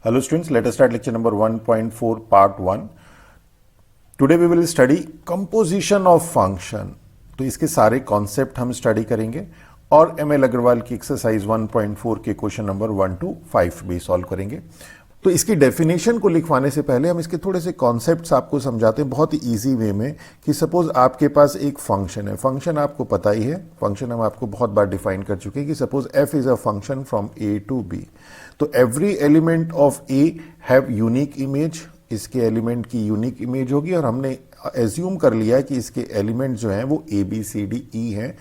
Hello students, let us start lecture number 1.4 part 1. Today we will study composition of function. तो इसके सारे concept हम study करेंगे और ML अग्रवाल की एक्सरसाइज 1.4 के क्वेश्चन नंबर 1 to 5 भी सॉल्व करेंगे. तो इसकी डेफिनेशन को लिखवाने से पहले हम इसके थोड़े से कॉन्सेप्ट्स आपको समझाते हैं बहुत ही ईजी वे में कि सपोज आपके पास एक फंक्शन है. फंक्शन आपको पता ही है, फंक्शन हम आपको बहुत बार डिफाइन कर चुके हैं कि suppose f is a function from a to b. तो every element of a have unique image. इसके एलिमेंट की यूनिक इमेज होगी और हमने एज्यूम कर लिया कि इसके एलिमेंट जो हैं वो a b c d e हैं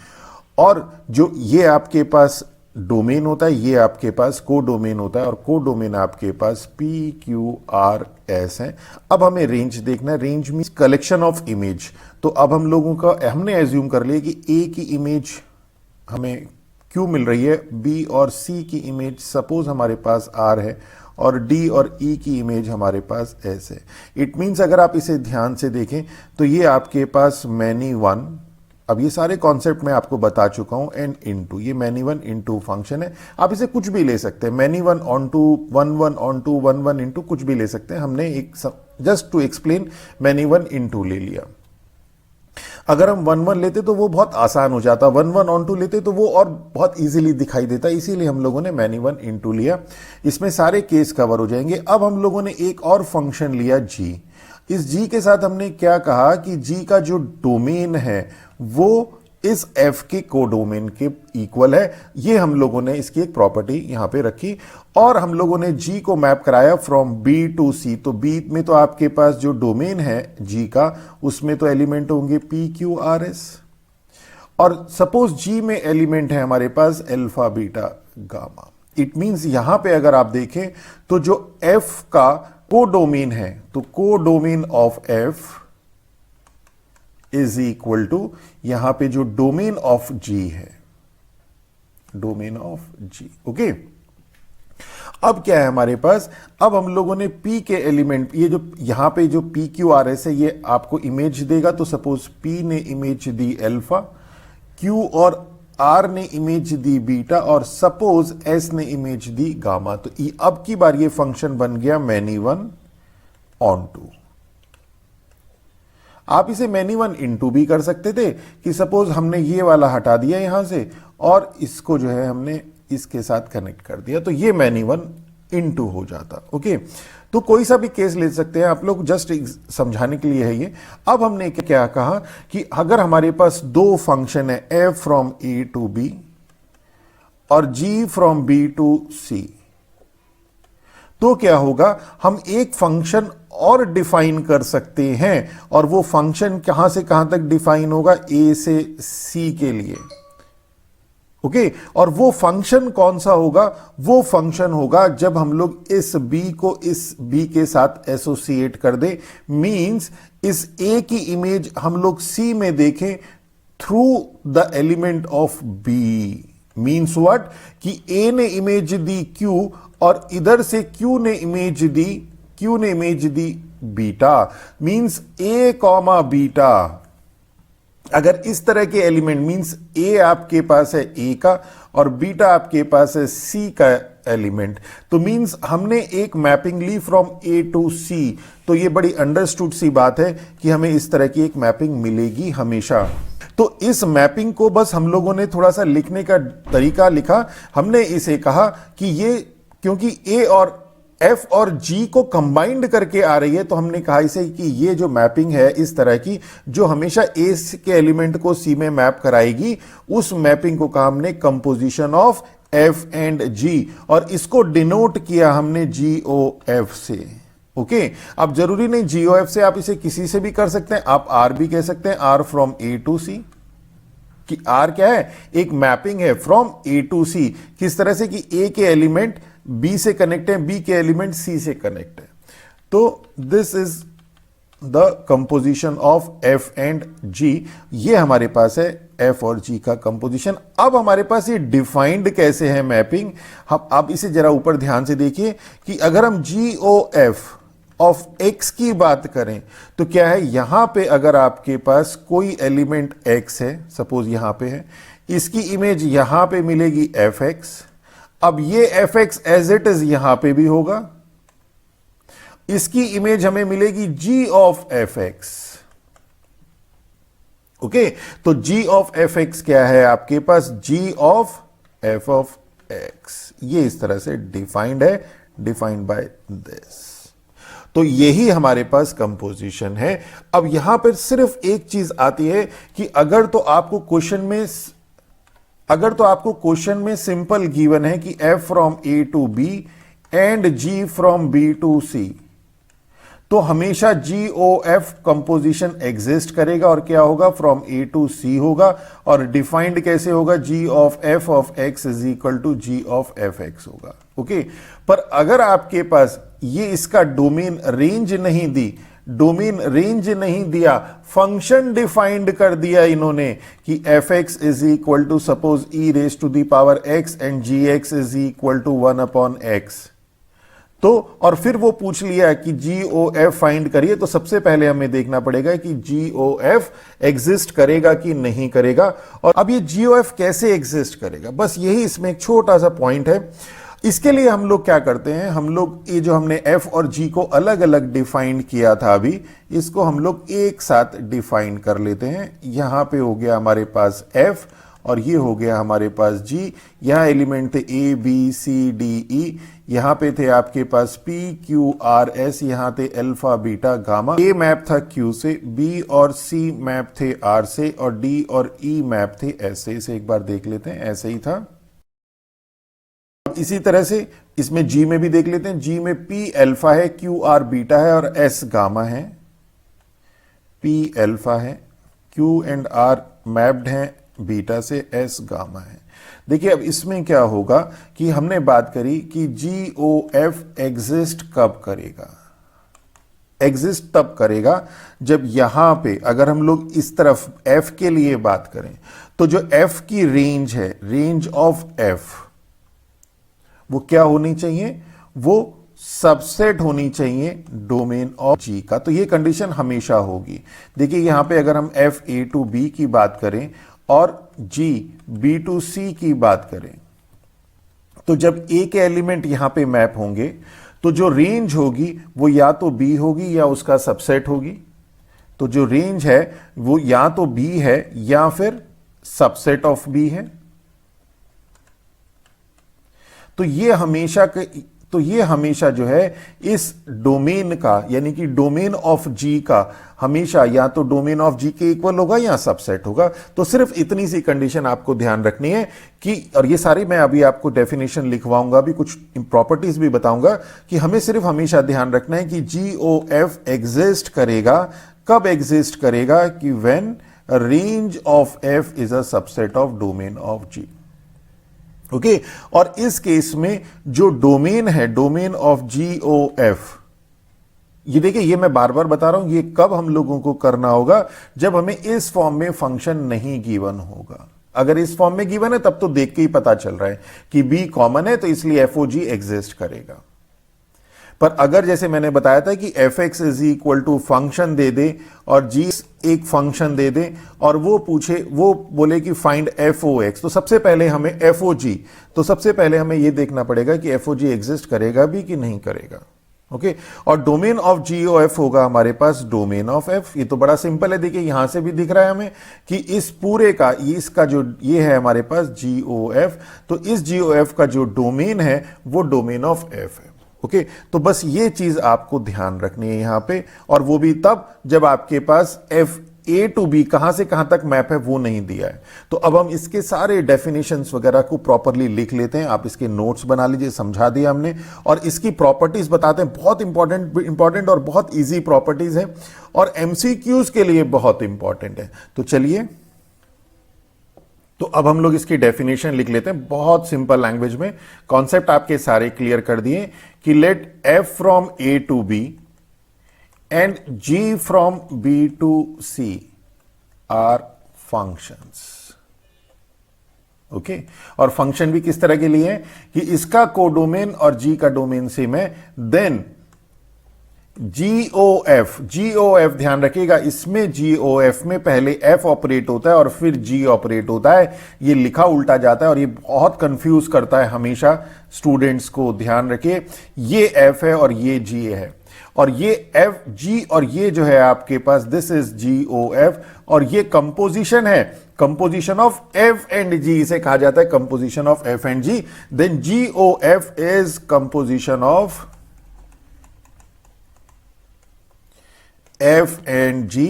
और जो ये आपके पास डोमेन होता है, ये आपके पास को डोमेन होता है और को डोमेन आपके पास P Q R S है. अब हमें रेंज देखना है. Range means collection of image. तो अब हम लोगों का हमने एज्यूम कर लिया कि A की इमेज हमें Q मिल रही है, B और C की इमेज सपोज हमारे पास R है और D और E की इमेज हमारे पास S है. इट मीन्स अगर आप इसे ध्यान से देखें तो ये आपके पास मैनी वन. अब ये सारे कॉन्सेप्ट मैं आपको बता चुका हूं. एंड इनटू, ये मैनी वन इनटू फंक्शन है. आप इसे कुछ भी ले सकते हैं, many one on to, one on to, one into, कुछ भी ले सकते हैं. हमने एक just to explain many one into ले लिया. अगर हम वन लेते तो वो बहुत आसान हो जाता, वन ऑन टू लेते तो वो और बहुत इजीली दिखाई देता. इसीलिए हम लोगों ने मैनी वन इनटू लिया. इसमें सारे केस कवर हो जाएंगे. अब हम लोगों ने एक और फंक्शन लिया g. इस g के साथ हमने क्या कहा कि g का जो डोमेन है वो इस f के कोडोमेन के इक्वल है. ये हम लोगों ने इसकी एक प्रॉपर्टी यहां पे रखी और हम लोगों ने g को मैप कराया फ्रॉम b टू c. तो b में तो आपके पास जो डोमेन है g का, उसमें तो एलिमेंट होंगे p q r s और सपोज g में एलिमेंट है हमारे पास alpha beta gamma. It means यहां पे अगर आप देखें तो जो f का कोडोमेन है तो codomain of f is equal to यहां पे जो डोमेन ऑफ g है, डोमेन ऑफ g. ओके, अब क्या है हमारे पास, अब हम लोगों ने p के एलिमेंट, ये जो यहां पे जो p q r s है ये आपको इमेज देगा. तो सपोज p ने इमेज दी अल्फा, q और r ने इमेज दी बीटा और सपोज s ने इमेज दी गामा. तो अब की बार ये फंक्शन बन गया मैनी वन ऑन टू. आप इसे मैनी वन इनटू भी कर सकते थे कि सपोज हमने ये वाला हटा दिया यहां से और इसको जो है हमने इसके साथ कनेक्ट कर दिया तो ये मैनी वन इनटू हो जाता. ओके, तो कोई सा भी केस ले सकते हैं आप लोग, जस्ट समझाने के लिए है ये. अब हमने क्या कहा कि अगर हमारे पास दो फंक्शन है f from a to b और g from b to c, तो क्या होगा, हम एक फंक्शन और डिफाइन कर सकते हैं और वो फंक्शन कहां से कहां तक डिफाइन होगा, a से c के लिए. ओके, और वो फंक्शन कौन सा होगा, वो फंक्शन होगा जब हम लोग इस b को इस b के साथ एसोसिएट कर दे. मींस इस a की इमेज हम लोग c में देखें through the element of b. Means what कि a ने इमेज दी q और इधर से q ने image the beta. Means a comma beta. अगर इस तरह के एलिमेंट, मींस a आपके पास है a का और बीटा आपके पास है c का एलिमेंट, तो मींस हमने एक मैपिंग ली फ्रॉम a टू c. तो ये बड़ी अंडरस्टूड सी बात है कि हमें इस तरह की एक मैपिंग मिलेगी हमेशा. तो इस मैपिंग को बस हम लोगों ने थोड़ा सा लिखने का तरीका लिखा. हमने इसे कहा कि ये क्योंकि a और f और g को कंबाइंड करके आ रही है तो हमने कहा इसे कि ये जो मैपिंग है इस तरह की जो हमेशा a के एलिमेंट को c में मैप कराएगी, उस मैपिंग को कहा हमने composition of f and g और इसको डिनोट किया हमने GOF से. ओके, अब जरूरी नहीं GOF से, आप इसे किसी से भी कर सकते हैं. आप R भी कह सकते हैं, R from a to c, कि R क्या है, एक मैपिंग है फ्रॉम a टू c. किस तरह से कि a के एलिमेंट b से कनेक्ट है, b के एलिमेंट c से कनेक्ट है. तो this is the composition of f and g. ये हमारे पास है f और g का कंपोजिशन. अब हमारे पास ये डिफाइंड कैसे है मैपिंग, हम अब इसे जरा ऊपर ध्यान से देखिए कि अगर हम GOF ऑफ x की बात करें तो क्या है, यहां पे अगर आपके पास कोई एलिमेंट x है, सपोज यहां पे है, इसकी इमेज यहां पे मिलेगी fx. अब ये fx एज इट इज यहां पे भी होगा इसकी इमेज हमें मिलेगी g of F x. Okay, तो g ऑफ एफ एक्स क्या है आपके पास? g of f of x। ये इस तरह से डिफाइंड है, डिफाइंड बाय दिस। तो यही हमारे पास कंपोजिशन है। अब यहां पर सिर्फ एक चीज आती है कि अगर तो आपको क्वेश्चन में सिंपल गिवन है कि f from a to b and g from b to c, तो हमेशा GOF कंपोजिशन एग्जिस्ट करेगा और क्या होगा? फ्रॉम A टू C होगा। और डिफाइंड कैसे होगा? G of f of x is equal to G of F x होगा। ओके, पर अगर आपके पास ये इसका डोमेन रेंज नहीं दी, डोमेन रेंज नहीं दिया, फंक्शन डिफाइंड कर दिया इन्होंने कि F x is equal to suppose e raise to the power x and G x is equal to 1 upon x, तो और फिर वो पूछ लिया कि GOF फाइंड करिए, तो सबसे पहले हमें देखना पड़ेगा कि GOF एग्जिस्ट करेगा कि नहीं करेगा। और अब ये GOF कैसे एग्जिस्ट करेगा, बस यही इसमें एक छोटा सा पॉइंट है। इसके लिए हम लोग क्या करते हैं, हम लोग ये जो हमने f और g को अलग अलग डिफाइन किया था अभी, इसको हम लोग एक साथ डिफाइन कर लेते हैं। यहां पे हो गया हमारे पास f और ये हो गया हमारे पास g। यहां एलिमेंट थे a b c d e, यहां पे थे आपके पास p q r s, यहां थे alpha beta gamma. a map था q से, b और c मैप थे r से, और d और e मैप थे s से। इसे एक बार देख लेते हैं, ऐसे ही था। इसी तरह से इसमें g में भी देख लेते हैं, g में p अल्फा है, q r बीटा है और s गामा है। p अल्फा है, q एंड r मैप्ड हैं बीटा से, s गामा है। देखिए अब इसमें क्या होगा कि हमने बात करी कि GOF एग्जिस्ट कब करेगा? एग्जिस्ट तब करेगा जब यहां पे अगर हम लोग इस तरफ f के लिए बात करें, तो जो f की रेंज है, रेंज ऑफ f, वो क्या होनी चाहिए? वो सबसेट होनी चाहिए डोमेन ऑफ g का। तो ये कंडीशन हमेशा होगी। देखिए यहां पे अगर हम f a टू b की बात करें और g b टू c की बात करें, तो जब a के एलिमेंट यहां पे मैप होंगे तो जो रेंज होगी वो या तो b होगी या उसका सबसेट होगी। तो जो रेंज है वो या तो b है या फिर सबसेट ऑफ b है। तो ये हमेशा जो है इस डोमेन का, यानी कि डोमेन ऑफ जी का, हमेशा या तो डोमेन ऑफ जी के इक्वल होगा या सबसेट होगा। तो सिर्फ इतनी सी कंडीशन आपको ध्यान रखनी है कि, और ये सारी मैं अभी आपको डेफिनेशन लिखवाऊंगा, भी कुछ प्रॉपर्टीज भी बताऊंगा, कि हमें सिर्फ हमेशा ध्यान रखना है कि GOF एग्जिस्ट करेगा। कब एग्जिस्ट करेगा? कि when range of f is a subset of domain of g। Okay, और इस केस में जो डोमेन है, डोमेन ऑफ GOF, ये देखिए ये मैं बार बार बता रहा हूं, ये कब हम लोगों को करना होगा? जब हमें इस फॉर्म में फंक्शन नहीं गिवन होगा। अगर इस फॉर्म में गिवन है तब तो देख के ही पता चल रहा है कि b कॉमन है, तो इसलिए FOG एग्जिस्ट करेगा। पर अगर जैसे मैंने बताया था कि F x is equal to function दे दे और g एक फंक्शन दे दे और वो बोले कि फाइंड FOX, तो सबसे पहले हमें FOG, तो सबसे पहले हमें ये देखना पड़ेगा कि FOG एग्जिस्ट करेगा भी कि नहीं करेगा। ओके, और डोमेन ऑफ GOF होगा हमारे पास डोमेन ऑफ f। ये तो बड़ा सिंपल है, देखिए यहां से भी दिख रहा है हमें कि इस पूरे का, इसका जो ये है हमारे पास GOF, तो इस GOF का जो डोमेन है वो डोमेन ऑफ f है। ओके, तो बस ये चीज आपको ध्यान रखनी है यहां पे, और वो भी तब जब आपके पास f A टू B कहां से कहां तक मैप है वो नहीं दिया है। तो अब हम इसके सारे डेफिनेशंस वगैरह को प्रॉपरली लिख लेते हैं। आप इसके नोट्स बना लीजिए, समझा दिया हमने, और इसकी प्रॉपर्टीज बताते हैं। बहुत इंपॉर्टेंट और बहुत इजी प्रॉपर्टीज है और MCQs के लिए बहुत इंपॉर्टेंट है। तो चलिए, तो अब हम लोग इसकी डेफिनेशन लिख लेते हैं बहुत सिंपल लैंग्वेज में। कॉन्सेप्ट आपके सारे क्लियर कर दिए कि let f from A to B and g from B to C are functions। Okay, और फंक्शन भी किस तरह के लिए है कि इसका कोडोमेन और g का डोमेन सेम है, देन GOF ध्यान रखिएगा, इसमें GOF में पहले F ऑपरेट होता है और फिर G ऑपरेट होता है। ये लिखा उल्टा जाता है और ये बहुत कंफ्यूज करता है हमेशा स्टूडेंट्स को। ध्यान रखिए, ये F है और ये G है, और ये F G और ये जो है आपके पास दिस इज GOF, और ये कंपोजिशन है, composition of F and G, इसे कहा जाता है composition of F and G। Then GOF is composition of F and G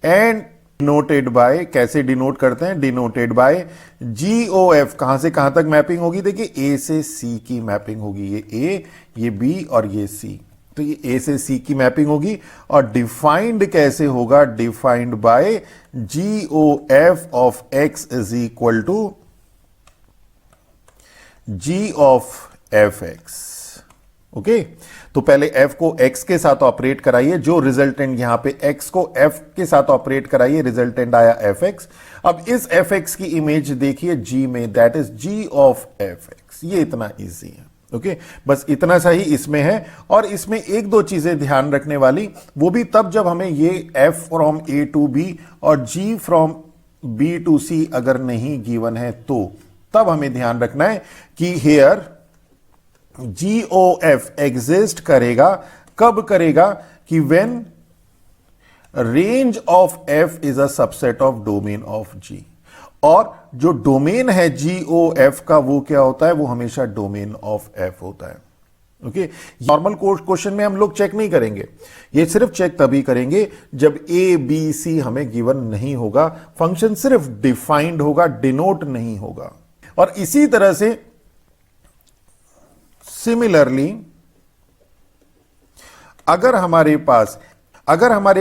and denoted by, कैसे डिनोट करते हैं, डिनोटेड बाय GOF। कहां से कहां तक मैपिंग होगी, देखिए A से C की मैपिंग होगी, ये A, ये B और ये C, तो ये A से C की मैपिंग होगी। और डिफाइंड कैसे होगा, defined by GOF of X is equal to G of FX। Okay, तो पहले F को X के साथ ऑपरेट कराइए, जो रिजल्टेंट यहां पे X को F के साथ ऑपरेट कराइए, रिजल्टेंट आया FX। अब इस FX की इमेज देखिए G में, that is G of FX। ये इतना इजी है। ओके, बस इतना सा ही इसमें है। और इसमें एक दो चीजें ध्यान रखने वाली, वो भी तब जब हमें ये F from A to B और G from B to C अगर नहीं गिवन है, तो तब हमें ध्यान रखना है कि हेयर GOF एग्जिस्ट करेगा, कब करेगा, कि when range of F is a subset of domain of G। और जो डोमेन है GOF का वो क्या होता है, वो हमेशा डोमेन ऑफ F होता है। ओके, नॉर्मल क्वेश्चन में हम लोग चेक नहीं करेंगे, ये सिर्फ चेक तभी करेंगे जब A B C हमें गिवन नहीं होगा, फंक्शन सिर्फ डिफाइंड होगा, डिनोट नहीं होगा। और इसी तरह से सिमिलरली अगर हमारे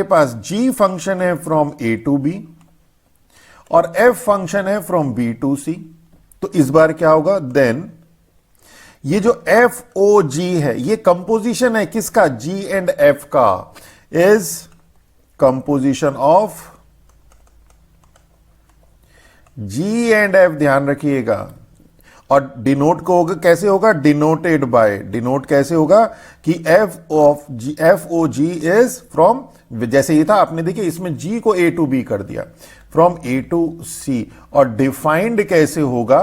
पास G फंक्शन है फ्रॉम A टू B और F फंक्शन है फ्रॉम B टू C, तो इस बार क्या होगा, देन ये जो FOG है ये कंपोजिशन है किसका, G एंड F का, is composition of G and F। ध्यान रखिएगा, और डिनोट को होगा, कैसे होगा, डिनोटेड बाय, डिनोट कैसे होगा कि FOG इज फ्रॉम, जैसे ये था आपने देखिए इसमें G को A टू B कर दिया, फ्रॉम A टू C। और डिफाइंड कैसे होगा,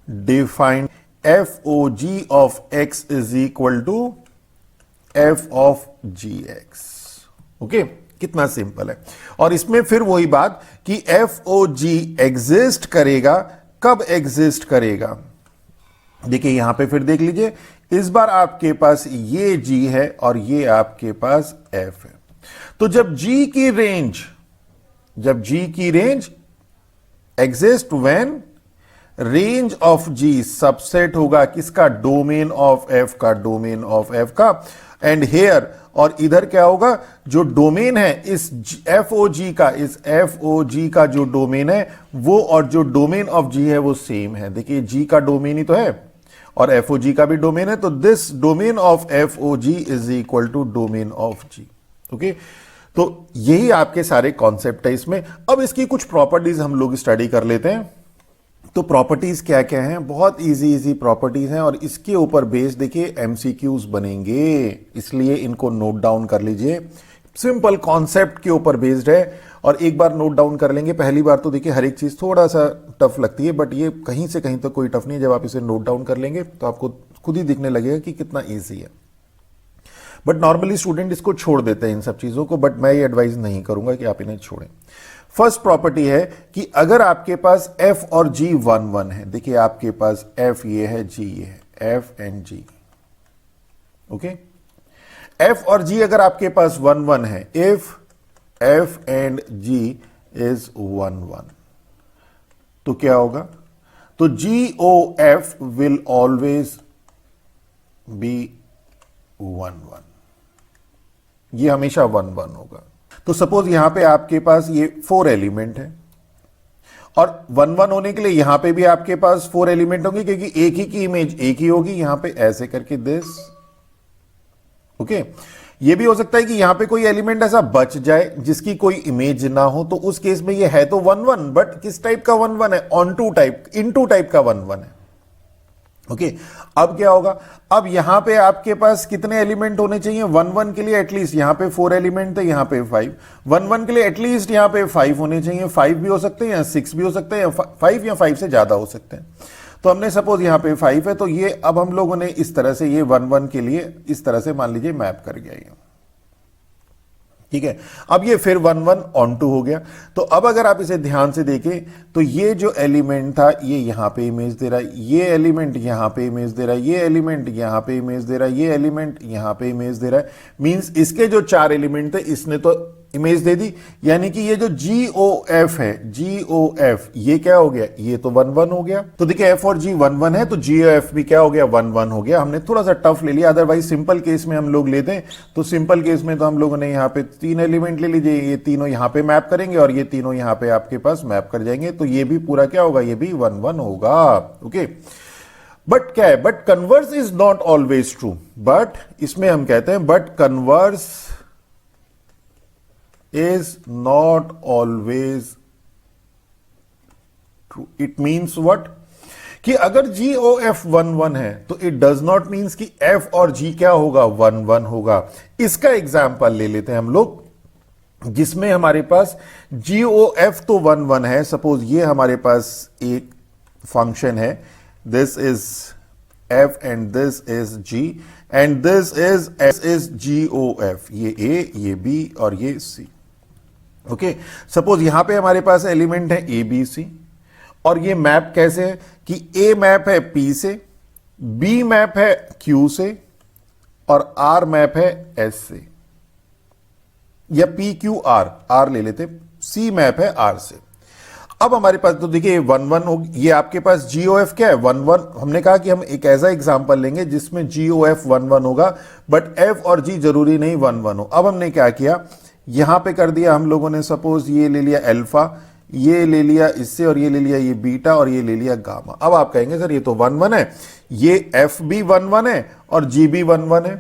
defined FOG of X is equal to F of GX। Okay, कितना सिंपल है। और इसमें फिर वही बात कि FOG एग्जिस्ट करेगा, कब एग्जिस्ट करेगा, देखिए यहां पे फिर देख लीजिए, इस बार आपके पास ये G है और ये आपके पास F है। तो जब G की range exist when range of G subset होगा किसका, डोमेन ऑफ F का, डोमेन ऑफ F का, एंड हेयर, और इधर क्या होगा, जो डोमेन है इस FOG का, इस FOG का जो डोमेन है वो और जो डोमेन ऑफ G है वो सेम है। देखिए G का डोमेन ही तो है और FOG का भी डोमेन है, तो this domain of FOG is equal to domain of G। Okay, तो यही आपके सारे कॉन्सेप्ट है इसमें। अब इसकी कुछ प्रॉपर्टीज हम लोग स्टडी कर लेते हैं। तो प्रॉपर्टीज क्या क्या हैं, बहुत इजी प्रॉपर्टीज हैं, और इसके ऊपर बेस्ड देखिए MCQs बनेंगे, इसलिए इनको नोट डाउन कर लीजिए। सिंपल कॉन्सेप्ट के ऊपर बेस्ड है, और एक बार नोट डाउन कर लेंगे, पहली बार तो देखिए हर एक चीज थोड़ा सा टफ लगती है, बट ये कहीं से कहीं तक कोई टफ नहीं है। जब आप इसे नोट डाउन कर लेंगे तो आपको खुद ही दिखने लगेगा कि कितना ईजी है। बट नॉर्मली स्टूडेंट इसको छोड़ देते हैं इन सब चीजों को, बट मैं ये एडवाइज नहीं करूंगा कि आप इन्हें छोड़ें। फर्स्ट प्रॉपर्टी है कि अगर आपके पास F और G 1 1 है, देखिए आपके पास F ये है, G ये है, F and G। Okay, F और G अगर आपके पास 1 1 है, if F and G is 1 1, तो क्या होगा, तो GOF विल ऑलवेज बी 1 1, ये हमेशा 1 1 होगा। तो सपोज यहां पे आपके पास ये 4 एलिमेंट है, और 1 1 होने के लिए यहां पे भी आपके पास 4 एलिमेंट होंगे, क्योंकि एक ही की इमेज एक ही होगी। यहां पे ऐसे करके दिस, ओके। ये भी हो सकता है कि यहां पे कोई एलिमेंट ऐसा बच जाए जिसकी कोई इमेज ना हो, तो उस केस में ये है तो 1 1, बट किस टाइप का 1 1 है, onto type, into type का 1 1 है। ओके अब क्या होगा, अब यहां पे आपके पास कितने एलिमेंट होने चाहिए, 1 1 के लिए एटलीस्ट यहां पे 4 एलिमेंट थे, यहां पे 5, 1 1 के लिए एटलीस्ट यहां पे 5 होने चाहिए, 5 भी हो सकते हैं या 6 भी हो सकते हैं, 5 या 5 से ज्यादा हो सकते हैं। तो हमने सपोज यहां पे 5 है, तो ये अब हम लोगों ने इस तरह से ये 1 1 के लिए इस तरह से मान लीजिए मैप कर गया ये, ठीक है। अब ये फिर 1 1 ऑन टू हो गया। तो अब अगर आप इसे ध्यान से देखें तो ये जो एलिमेंट था ये यहां पे इमेज दे रहा है, ये एलिमेंट यहां पे इमेज दे रहा है, ये एलिमेंट यहां पे इमेज दे रहा है, ये एलिमेंट यहां पे इमेज दे रहा है। मींस इसके जो 4 एलिमेंट थे इसने तो इमेज दे दी, यानी कि ये जो GOF है, GOF ये क्या हो गया, ये तो 1 1 हो गया। तो देखिए F और G 1 1 है तो GOF भी क्या हो गया, 1 1 हो गया। हमने थोड़ा सा टफ ले लिया, अदरवाइज सिंपल केस में हम लोग लेते हैं तो सिंपल केस में तो हम लोगों ने यहाँ पे 3 एलिमेंट ले लीजिए, ये तीनों यहाँ पे मैप करेंगे और ये तीनों यहाँ पे आपके पास मैप कर जाएंगे, तो ये भी पूरा क्या होगा, ये भी 1 1 होगा। ओके बट क्या है, but converse is not always true, but इसमें हम कहते हैं but converse is not always true. It means what? कि अगर GOF 1 1 है तो it does not means कि F और G क्या होगा, 1 1 होगा। इसका एग्जाम्पल ले लेते हैं हम लोग जिसमें हमारे पास GOF तो 1 1 है। सपोज ये हमारे पास एक फंक्शन है, this is F and this is G and this is GOF, ये A, ये B और ये C। ओके सपोज यहां पे हमारे पास एलिमेंट है ए बी सी और ये मैप कैसे है कि ए मैप है पी से, बी मैप है क्यू से और आर मैप है एस से, या पी क्यू आर, आर ले लेते, सी मैप है आर से। अब हमारे पास तो देखिए 1 1 हो, ये आपके पास GOF क्या है, 1 1। हमने कहा कि हम एक ऐसा एग्जांपल लेंगे जिसमें GOF 1 1 होगा बट F और G जरूरी नहीं 1 1 हो। अब हमने क्या किया, यहां पे कर दिया हम लोगों ने, सपोज ये ले लिया अल्फा, ये ले लिया इससे और ये ले लिया ये बीटा और ये ले लिया गामा। अब आप कहेंगे सर ये तो 1 1 है, ये F भी 1 1 है और G भी 1 1 है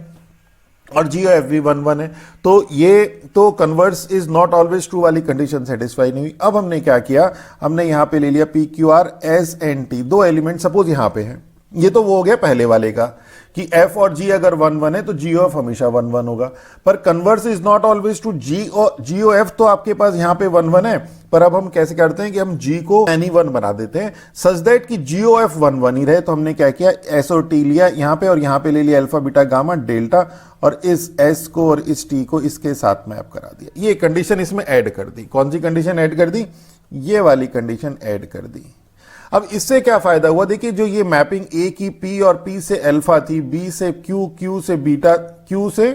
और GOF भी 1 1 है, तो ये तो converse is not always true वाली कंडीशन सेटिस्फाई नहीं हुई। अब हमने क्या किया, हमने यहां पे ले लिया PQR SNT, 2 एलिमेंट सपोज यहां पे है, ये तो वो हो गया पहले वाले का कि F और G अगर 1 1 है तो GOF हमेशा 1 1 होगा, पर converse is not always to GOF तो आपके पास यहां पे 1 1 है, पर अब हम कैसे करते हैं कि हम G को एनी 1 बना देते हैं सच दैट कि GOF 1 1 ही रहे। तो हमने क्या किया, S और T लिया यहां पे और यहां पे ले लिया अल्फा बीटा गामा डेल्टा और इस S को और इस T को इसके साथ मैप करा दिया। ये कंडीशन इसमें ऐड कर दी। कौन सी कंडीशन ऐड कर दी, ये वाली कंडीशन ऐड कर दी। अब इससे क्या फायदा हुआ, देखिए जो ये मैपिंग ए की पी और पी से अल्फा थी, बी से क्यू, क्यू से बीटा, क्यू से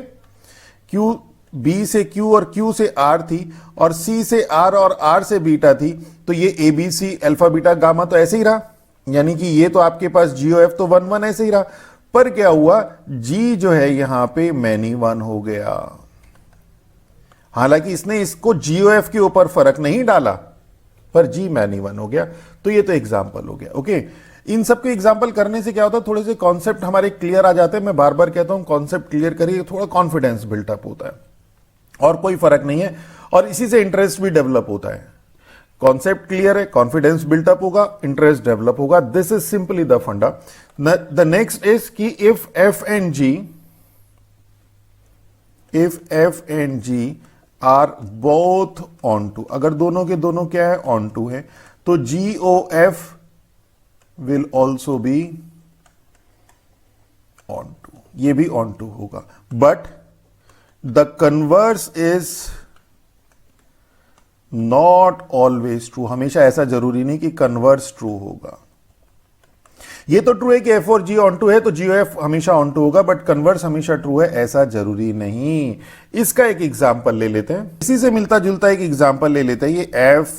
क्यू, बी से क्यू और क्यू से आर थी और सी से आर और आर से बीटा थी, तो ये A B C alpha beta gamma तो ऐसे ही रहा, यानी कि ये तो आपके पास GOF तो 1 1 ऐसे ही रहा। पर क्या हुआ, जी जो है यहां पे मैनी 1 हो गया। हालांकि इसने इसको GOF के ऊपर फर्क नहीं डाला पर जी मैनी 1 हो गया। तो ये तो एग्जाम्पल हो गया। ओके इन सबके एग्जाम्पल करने से क्या होता है, थोड़े से कॉन्सेप्ट हमारे क्लियर आ जाते हैं। मैं बार बार कहता हूं कॉन्सेप्ट क्लियर करिए, थोड़ा कॉन्फिडेंस बिल्टअप होता है और कोई फर्क नहीं है, और इसी से इंटरेस्ट भी डेवलप होता है। कॉन्सेप्ट क्लियर है, कॉन्फिडेंस बिल्टअप होगा, इंटरेस्ट डेवलप होगा। This is simply the funda. The next is कि if F and G are both onto, अगर दोनों के दोनों क्या है, ऑन टू है, तो GOF will also be onto, ये भी ऑन टू होगा। But the converse is not always true, हमेशा ऐसा जरूरी नहीं कि कन्वर्स ट्रू होगा। ये तो ट्रू है कि F और G ऑन टू है तो GOF हमेशा ऑन टू होगा, बट कन्वर्स हमेशा ट्रू है ऐसा जरूरी नहीं। इसका एक एग्जांपल ले लेते हैं, इसी से मिलता जुलता एक एग्जांपल ले लेते हैं। ये F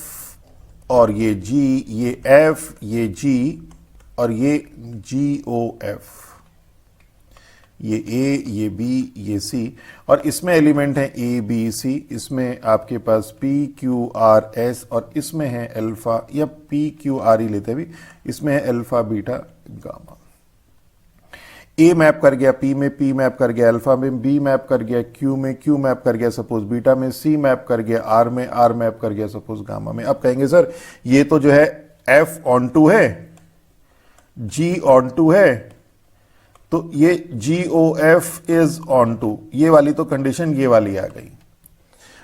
और ये G, ये F, ये G और ये GOF, ये A, ये B, ये C, और इसमें एलिमेंट है A, B, C, इसमें आपके पास P, Q, R, S और इसमें है अल्फा, या P, Q, R ही लेते भी, इसमें है alpha beta gamma. A map कर गया P में, P मैप कर गया अल्फा में, B मैप कर गया Q में, Q मैप कर गया सपोज बीटा में, C मैप कर गया R में, R मैप कर गया सपोज गामा में। अब कहेंगे सर ये तो जो है F ऑन टू है, G ऑन टू है, तो ये GOF इज ऑन टू, ये वाली तो कंडीशन ये वाली आ गई।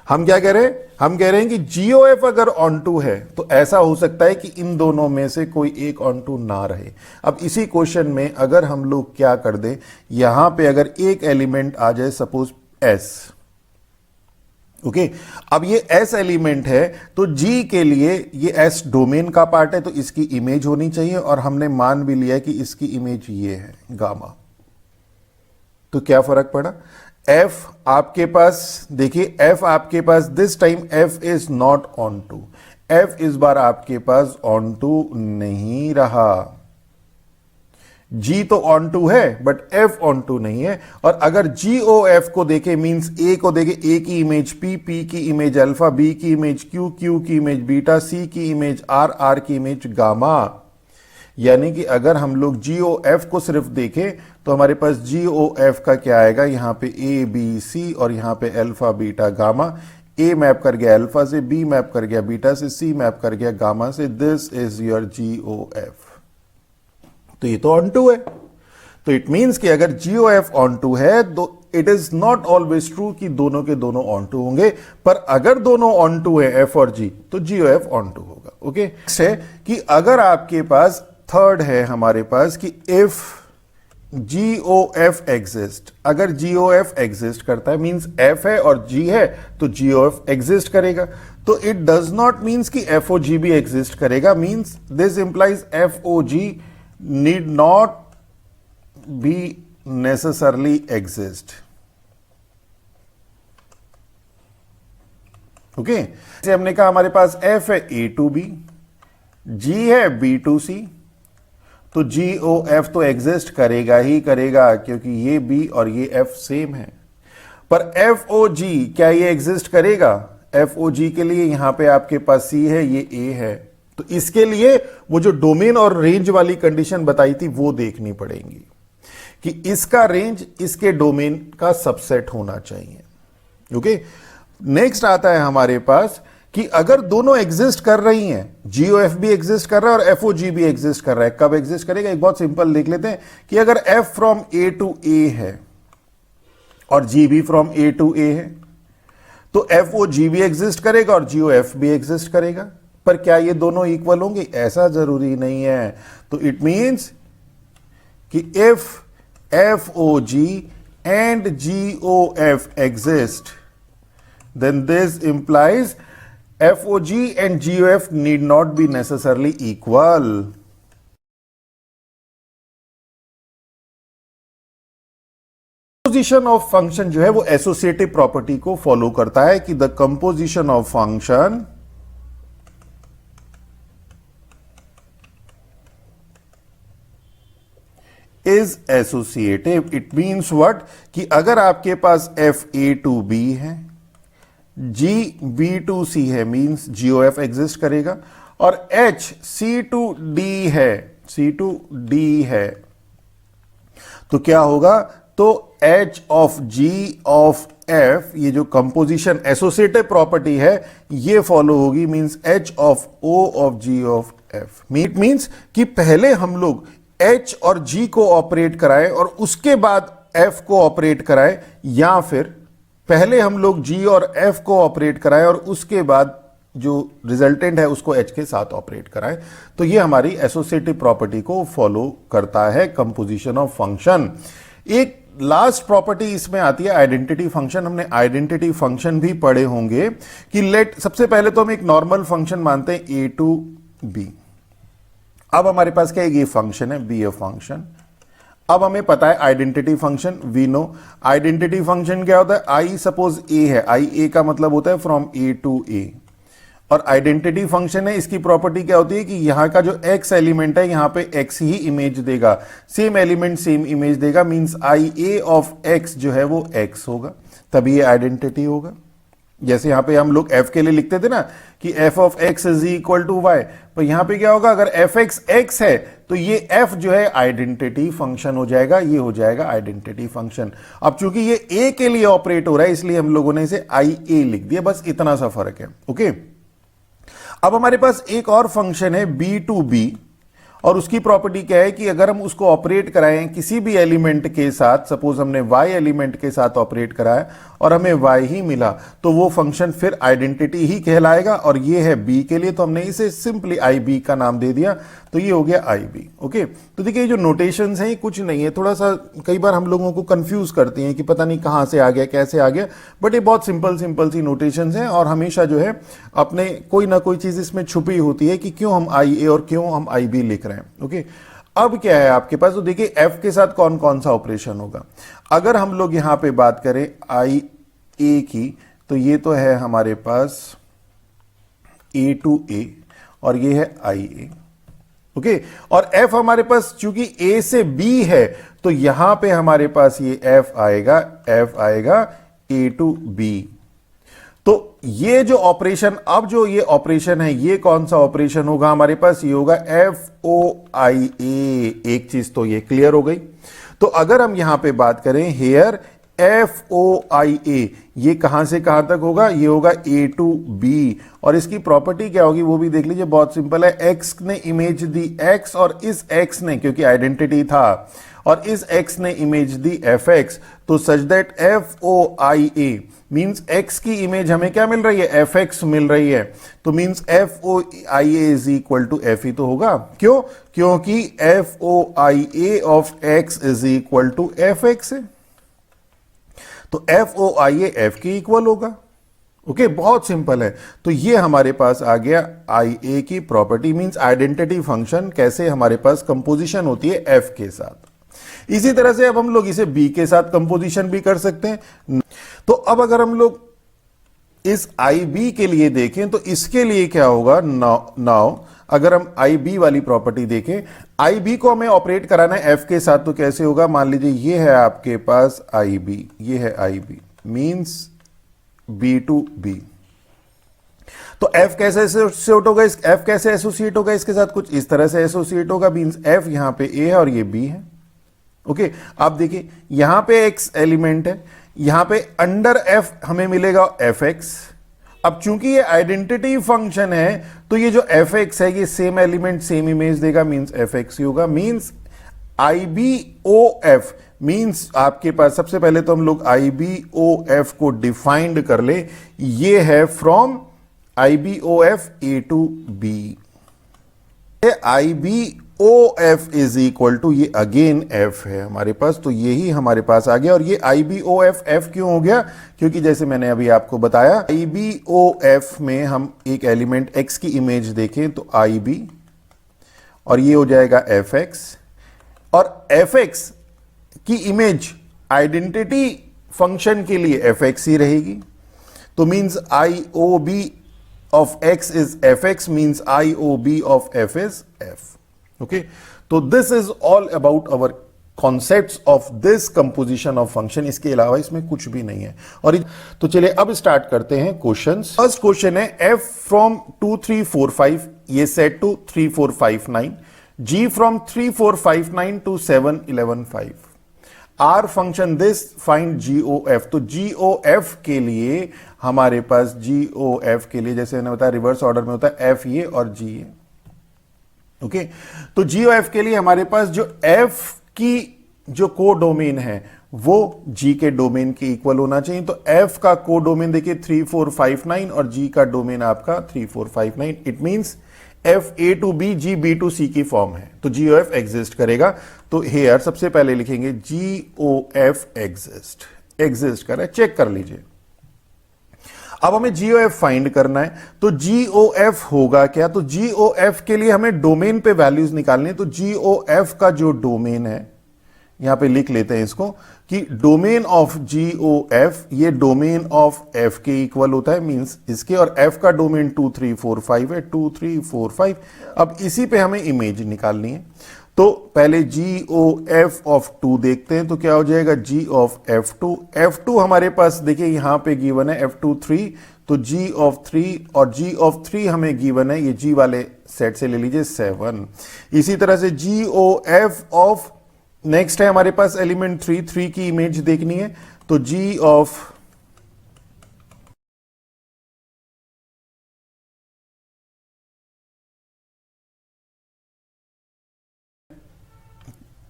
हम क्या कह रहे हैं, हम कह रहे हैं कि GOF अगर ऑन टू है तो ऐसा हो सकता है कि इन दोनों में से कोई एक ऑन टू ना रहे। अब इसी क्वेश्चन में अगर हम लोग क्या कर दें, यहां पे अगर एक एलिमेंट आ जाए सपोज S, ओके अब ये S एलिमेंट है तो G के लिए ये S डोमेन का पार्ट है तो इसकी इमेज होनी चाहिए, और हमने मान भी लिया कि इसकी इमेज ये है गामा। तो क्या फर्क पड़ा, F आपके पास देखिए, F आपके पास this time F is not onto, F इस बार आपके पास ऑन टू नहीं रहा। G तो ऑन टू है बट F ऑन टू नहीं है। और अगर GOF को देखे मींस A को देखे, A की इमेज P, P की इमेज अल्फा, B की इमेज Q, Q की इमेज बीटा, C की इमेज R, R की इमेज गामा। यानी कि अगर हम लोग GOF को सिर्फ देखें तो हमारे पास GOF का क्या आएगा, यहां पे A, B, C और यहां पे alpha, beta, gamma. A map कर गया अल्फा से, B मैप कर गया बीटा से, C मैप कर गया गामा से। This is your GOF। तो ये तो ऑन टू है, तो इट मींस कि अगर GOF ऑन टू है तो it is not always true कि दोनों के दोनों ऑन टू होंगे, पर अगर दोनों ऑन टू है F और G तो GOF ऑन टू होगा। ओके, नेक्स्ट है कि अगर आपके पास थर्ड है हमारे पास कि इफ GOF एग्जिस्ट, अगर GOF एग्जिस्ट करता है मींस F है और G है तो GOF एग्जिस्ट करेगा। तो इट डज नॉट मींस कि FOG भी एग्जिस्ट करेगा, means this implies FOG need not be necessarily exist. Okay, जैसे हमने कहा हमारे पास F है A to B, G है B to C, तो GOF तो एग्जिस्ट करेगा ही करेगा क्योंकि ये B और ये F सेम है। पर FOG क्या ये एग्जिस्ट करेगा? FOG के लिए यहां पे आपके पास C है, ये A है, तो इसके लिए वो जो डोमेन और रेंज वाली कंडीशन बताई थी वो देखनी पड़ेगी कि इसका रेंज इसके डोमेन का सबसेट होना चाहिए। ओके, नेक्स्ट आता है हमारे पास कि अगर दोनों एग्जिस्ट कर रही हैं, GOF भी एग्जिस्ट कर रहा है और FOG भी एग्जिस्ट कर रहा है, कब एग्जिस्ट करेगा? एक बहुत सिंपल देख लेते हैं कि अगर F from A to A है और G भी फ्रॉम A टू A है तो FOG भी एग्जिस्ट करेगा और GOF भी एग्जिस्ट करेगा। पर क्या ये दोनों इक्वल होंगे? ऐसा जरूरी नहीं है। तो इट मींस कि if FOG and GOF exist then this implies FOG and GOF need not be necessarily equal. Composition of function जो है वो एसोसिएटिव प्रॉपर्टी को फॉलो करता है कि the composition of function is associative. It means what कि अगर आपके पास F A to B है, G B to C है, मींस GOF एग्जिस्ट करेगा, और H C to D है, C to D है, तो क्या होगा? तो H of G of F, ये जो कंपोजिशन एसोसिएटिव प्रॉपर्टी है ये फॉलो होगी, means H of O of G of F। It means कि पहले हम लोग H और G को ऑपरेट कराएं और उसके बाद F को ऑपरेट कराएं, या फिर पहले हम लोग G और F को ऑपरेट कराएं और उसके बाद जो रिजल्टेंट है उसको H के साथ ऑपरेट कराएं। तो ये हमारी एसोसिएटिव प्रॉपर्टी को फॉलो करता है कंपोजिशन ऑफ फंक्शन। एक लास्ट प्रॉपर्टी इसमें आती है आइडेंटिटी फंक्शन। हमने आइडेंटिटी फंक्शन भी पढ़े होंगे कि लेट, सबसे पहले तो हम एक नॉर्मल फंक्शन मानते हैं A टू B। अब हमारे पास क्या है? ये फंक्शन है BF फंक्शन। अब हमें पता है identity function, we know identity function क्या होता है? I सपोज A है, I A का मतलब होता है फ्रॉम A टू A, और आइडेंटिटी फंक्शन है, इसकी प्रॉपर्टी क्या होती है कि यहां का जो x एलिमेंट है यहां पे x ही इमेज देगा, सेम एलिमेंट सेम इमेज देगा, मींस IA ऑफ x जो है वो x होगा, तभी ये आइडेंटिटी होगा। जैसे यहां पे हम लोग f के लिए लिखते थे ना कि f of x is equal to y, पर यहां पे क्या होगा? अगर fx x है तो ये f जो है आइडेंटिटी फंक्शन हो जाएगा, ये हो जाएगा आइडेंटिटी फंक्शन। अब चूंकि ये a के लिए ऑपरेट हो रहा है इसलिए हम लोगों ने इसे IA लिख दिया, बस इतना सा फर्क है। ओके, अब हमारे पास एक और फंक्शन है B टू B, और उसकी प्रॉपर्टी क्या है कि अगर हम उसको ऑपरेट कराएं किसी भी एलिमेंट के साथ, सपोज हमने y एलिमेंट के साथ ऑपरेट कराया और हमें y ही मिला, तो वो फंक्शन फिर आइडेंटिटी ही कहलाएगा। और ये है b के लिए, तो हमने इसे सिंपली IB का नाम दे दिया, तो ये हो गया IB। ओके, तो देखिए जो नोटेशंस हैं कुछ नहीं है, थोड़ा सा कई बार हम लोगों को कंफ्यूज करती हैं कि पता नहीं कहां से आ गया कैसे आ गया, बट ये बहुत सिंपल सिंपल सी नोटेशंस हैं और हमेशा जो है अपने कोई ना कोई चीज इसमें छुपी होती है कि क्यों हम IA और क्यों हम IB लिख रहे हैं। ओके, अब क्या है आपके पास, तो देखिए F के साथ कौन कौन सा ऑपरेशन होगा। अगर हम लोग यहां पे बात करें IA की, तो ये तो है हमारे पास A to A और ये है IA। ओके, और F हमारे पास चूंकि A से B है, तो यहां पे हमारे पास ये F आएगा A to B। तो ये जो ऑपरेशन, अब जो ये ऑपरेशन है, ये कौन सा ऑपरेशन होगा हमारे पास, ये होगा FOIA। एक चीज तो ये क्लियर हो गई। तो अगर हम यहां पे बात करें हेयर FOIA, ये कहां से कहां तक होगा, ये होगा A to B। और इसकी प्रॉपर्टी क्या होगी वो भी देख लीजिए, बहुत सिंपल है। X ने इमेज दी X और इस X ने, क्योंकि आइडेंटिटी था, और इस X ने इमेज दी FX, तो such that FOIA means X की इमेज हमें क्या मिल रही है, FX मिल रही है, तो means FOIA is equal to F ही तो होगा। क्यों, क्योंकि FOIA of X is equal to FX है, तो FOIA F के इक्वल होगा। ओके, बहुत सिंपल है। तो ये हमारे पास आ गया IA की प्रॉपर्टी, मींस आइडेंटिटी फंक्शन कैसे हमारे पास कंपोजिशन होती है F के साथ। इसी तरह से अब हम लोग इसे B के साथ कंपोजिशन भी कर सकते हैं। तो अब अगर हम लोग इस IB के लिए देखें, तो इसके लिए क्या होगा, नाउ अगर हम IB वाली प्रॉपर्टी देखें, IB को हमें ऑपरेट कराना है F के साथ, तो कैसे होगा, मान लीजिए ये है आपके पास IB, ये है IB means B to B। तो F कैसे एसोसिएट होगा, F कैसे एसोसिएट होगा इसके साथ, कुछ इस तरह से एसोसिएट होगा, मींस F यहां पे A है और ये B है। ओके, आप देखिए यहां पे X एलिमेंट है, यहां पे अंडर F हमें मिलेगा FX। अब चूंकि ये आइडेंटिटी फंक्शन है, तो ये जो FX है ये सेम एलिमेंट सेम इमेज देगा, मींस FX ही होगा। मींस IBOF मींस आपके पास, सबसे पहले तो हम लोग IBOF को डिफाइंड कर ले, ये है from IBOF A to B। IBOF is equal to, ये अगेन F है हमारे पास, तो यही हमारे पास आ गया। और ये IBOF F क्यों हो गया, क्योंकि जैसे मैंने अभी आपको बताया, IBOF में हम एक एलिमेंट X की इमेज देखें तो IB, और ये हो जाएगा FX, और FX की इमेज आइडेंटिटी फंक्शन के लिए FX ही रहेगी, तो means IOB of X is FX, means IOB of F is F. Okay, तो this is all about our concepts of this composition of function। इसके अलावा इसमें कुछ भी नहीं है। और तो चलिए अब स्टार्ट करते हैं क्वेश्चंस। फर्स्ट क्वेश्चन है F from 2 3 4 5 ये set to 3 4 5 9, G from 3 4 5 9 to 7 11 5, are function this find GOF। तो GOF के लिए हमारे पास, GOF के लिए जैसे मैंने बताया रिवर्स ऑर्डर में होता है F ये और G ये। ओके, तो GOF के लिए हमारे पास जो F की जो को डोमेन है वो G के डोमेन के इक्वल होना चाहिए। तो F का को डोमेन देखिए 3 4 5 9 और G का डोमेन आपका 3 4 5 9। It means F A to B G B to C की फॉर्म है, तो GOF एग्जिस्ट करेगा। तो हेयर सबसे पहले लिखेंगे GOF एग्जिस्ट कर रहा है, चेक कर लीजिए। अब हमें GOF फाइंड करना है, तो GOF होगा क्या, तो GOF के लिए हमें डोमेन पे वैल्यूज निकालनी है। तो GOF का जो डोमेन है, यहां पे लिख लेते हैं इसको कि डोमेन ऑफ GOF ये डोमेन ऑफ F के इक्वल होता है, मींस इसके, और F का डोमेन 2 3 4 5 है, 2 3 4 5। अब इसी पे हमें इमेज निकालनी है, तो पहले GOF ऑफ 2 देखते हैं, तो क्या हो जाएगा G ऑफ F2। F2 हमारे पास देखिए यहां पे गिवन है F2 3, तो G ऑफ 3, और G ऑफ 3 हमें गिवन है, ये G वाले सेट से ले लीजिए 7। इसी तरह से GOF ऑफ, नेक्स्ट है हमारे पास एलिमेंट 3 की इमेज देखनी है, तो G ऑफ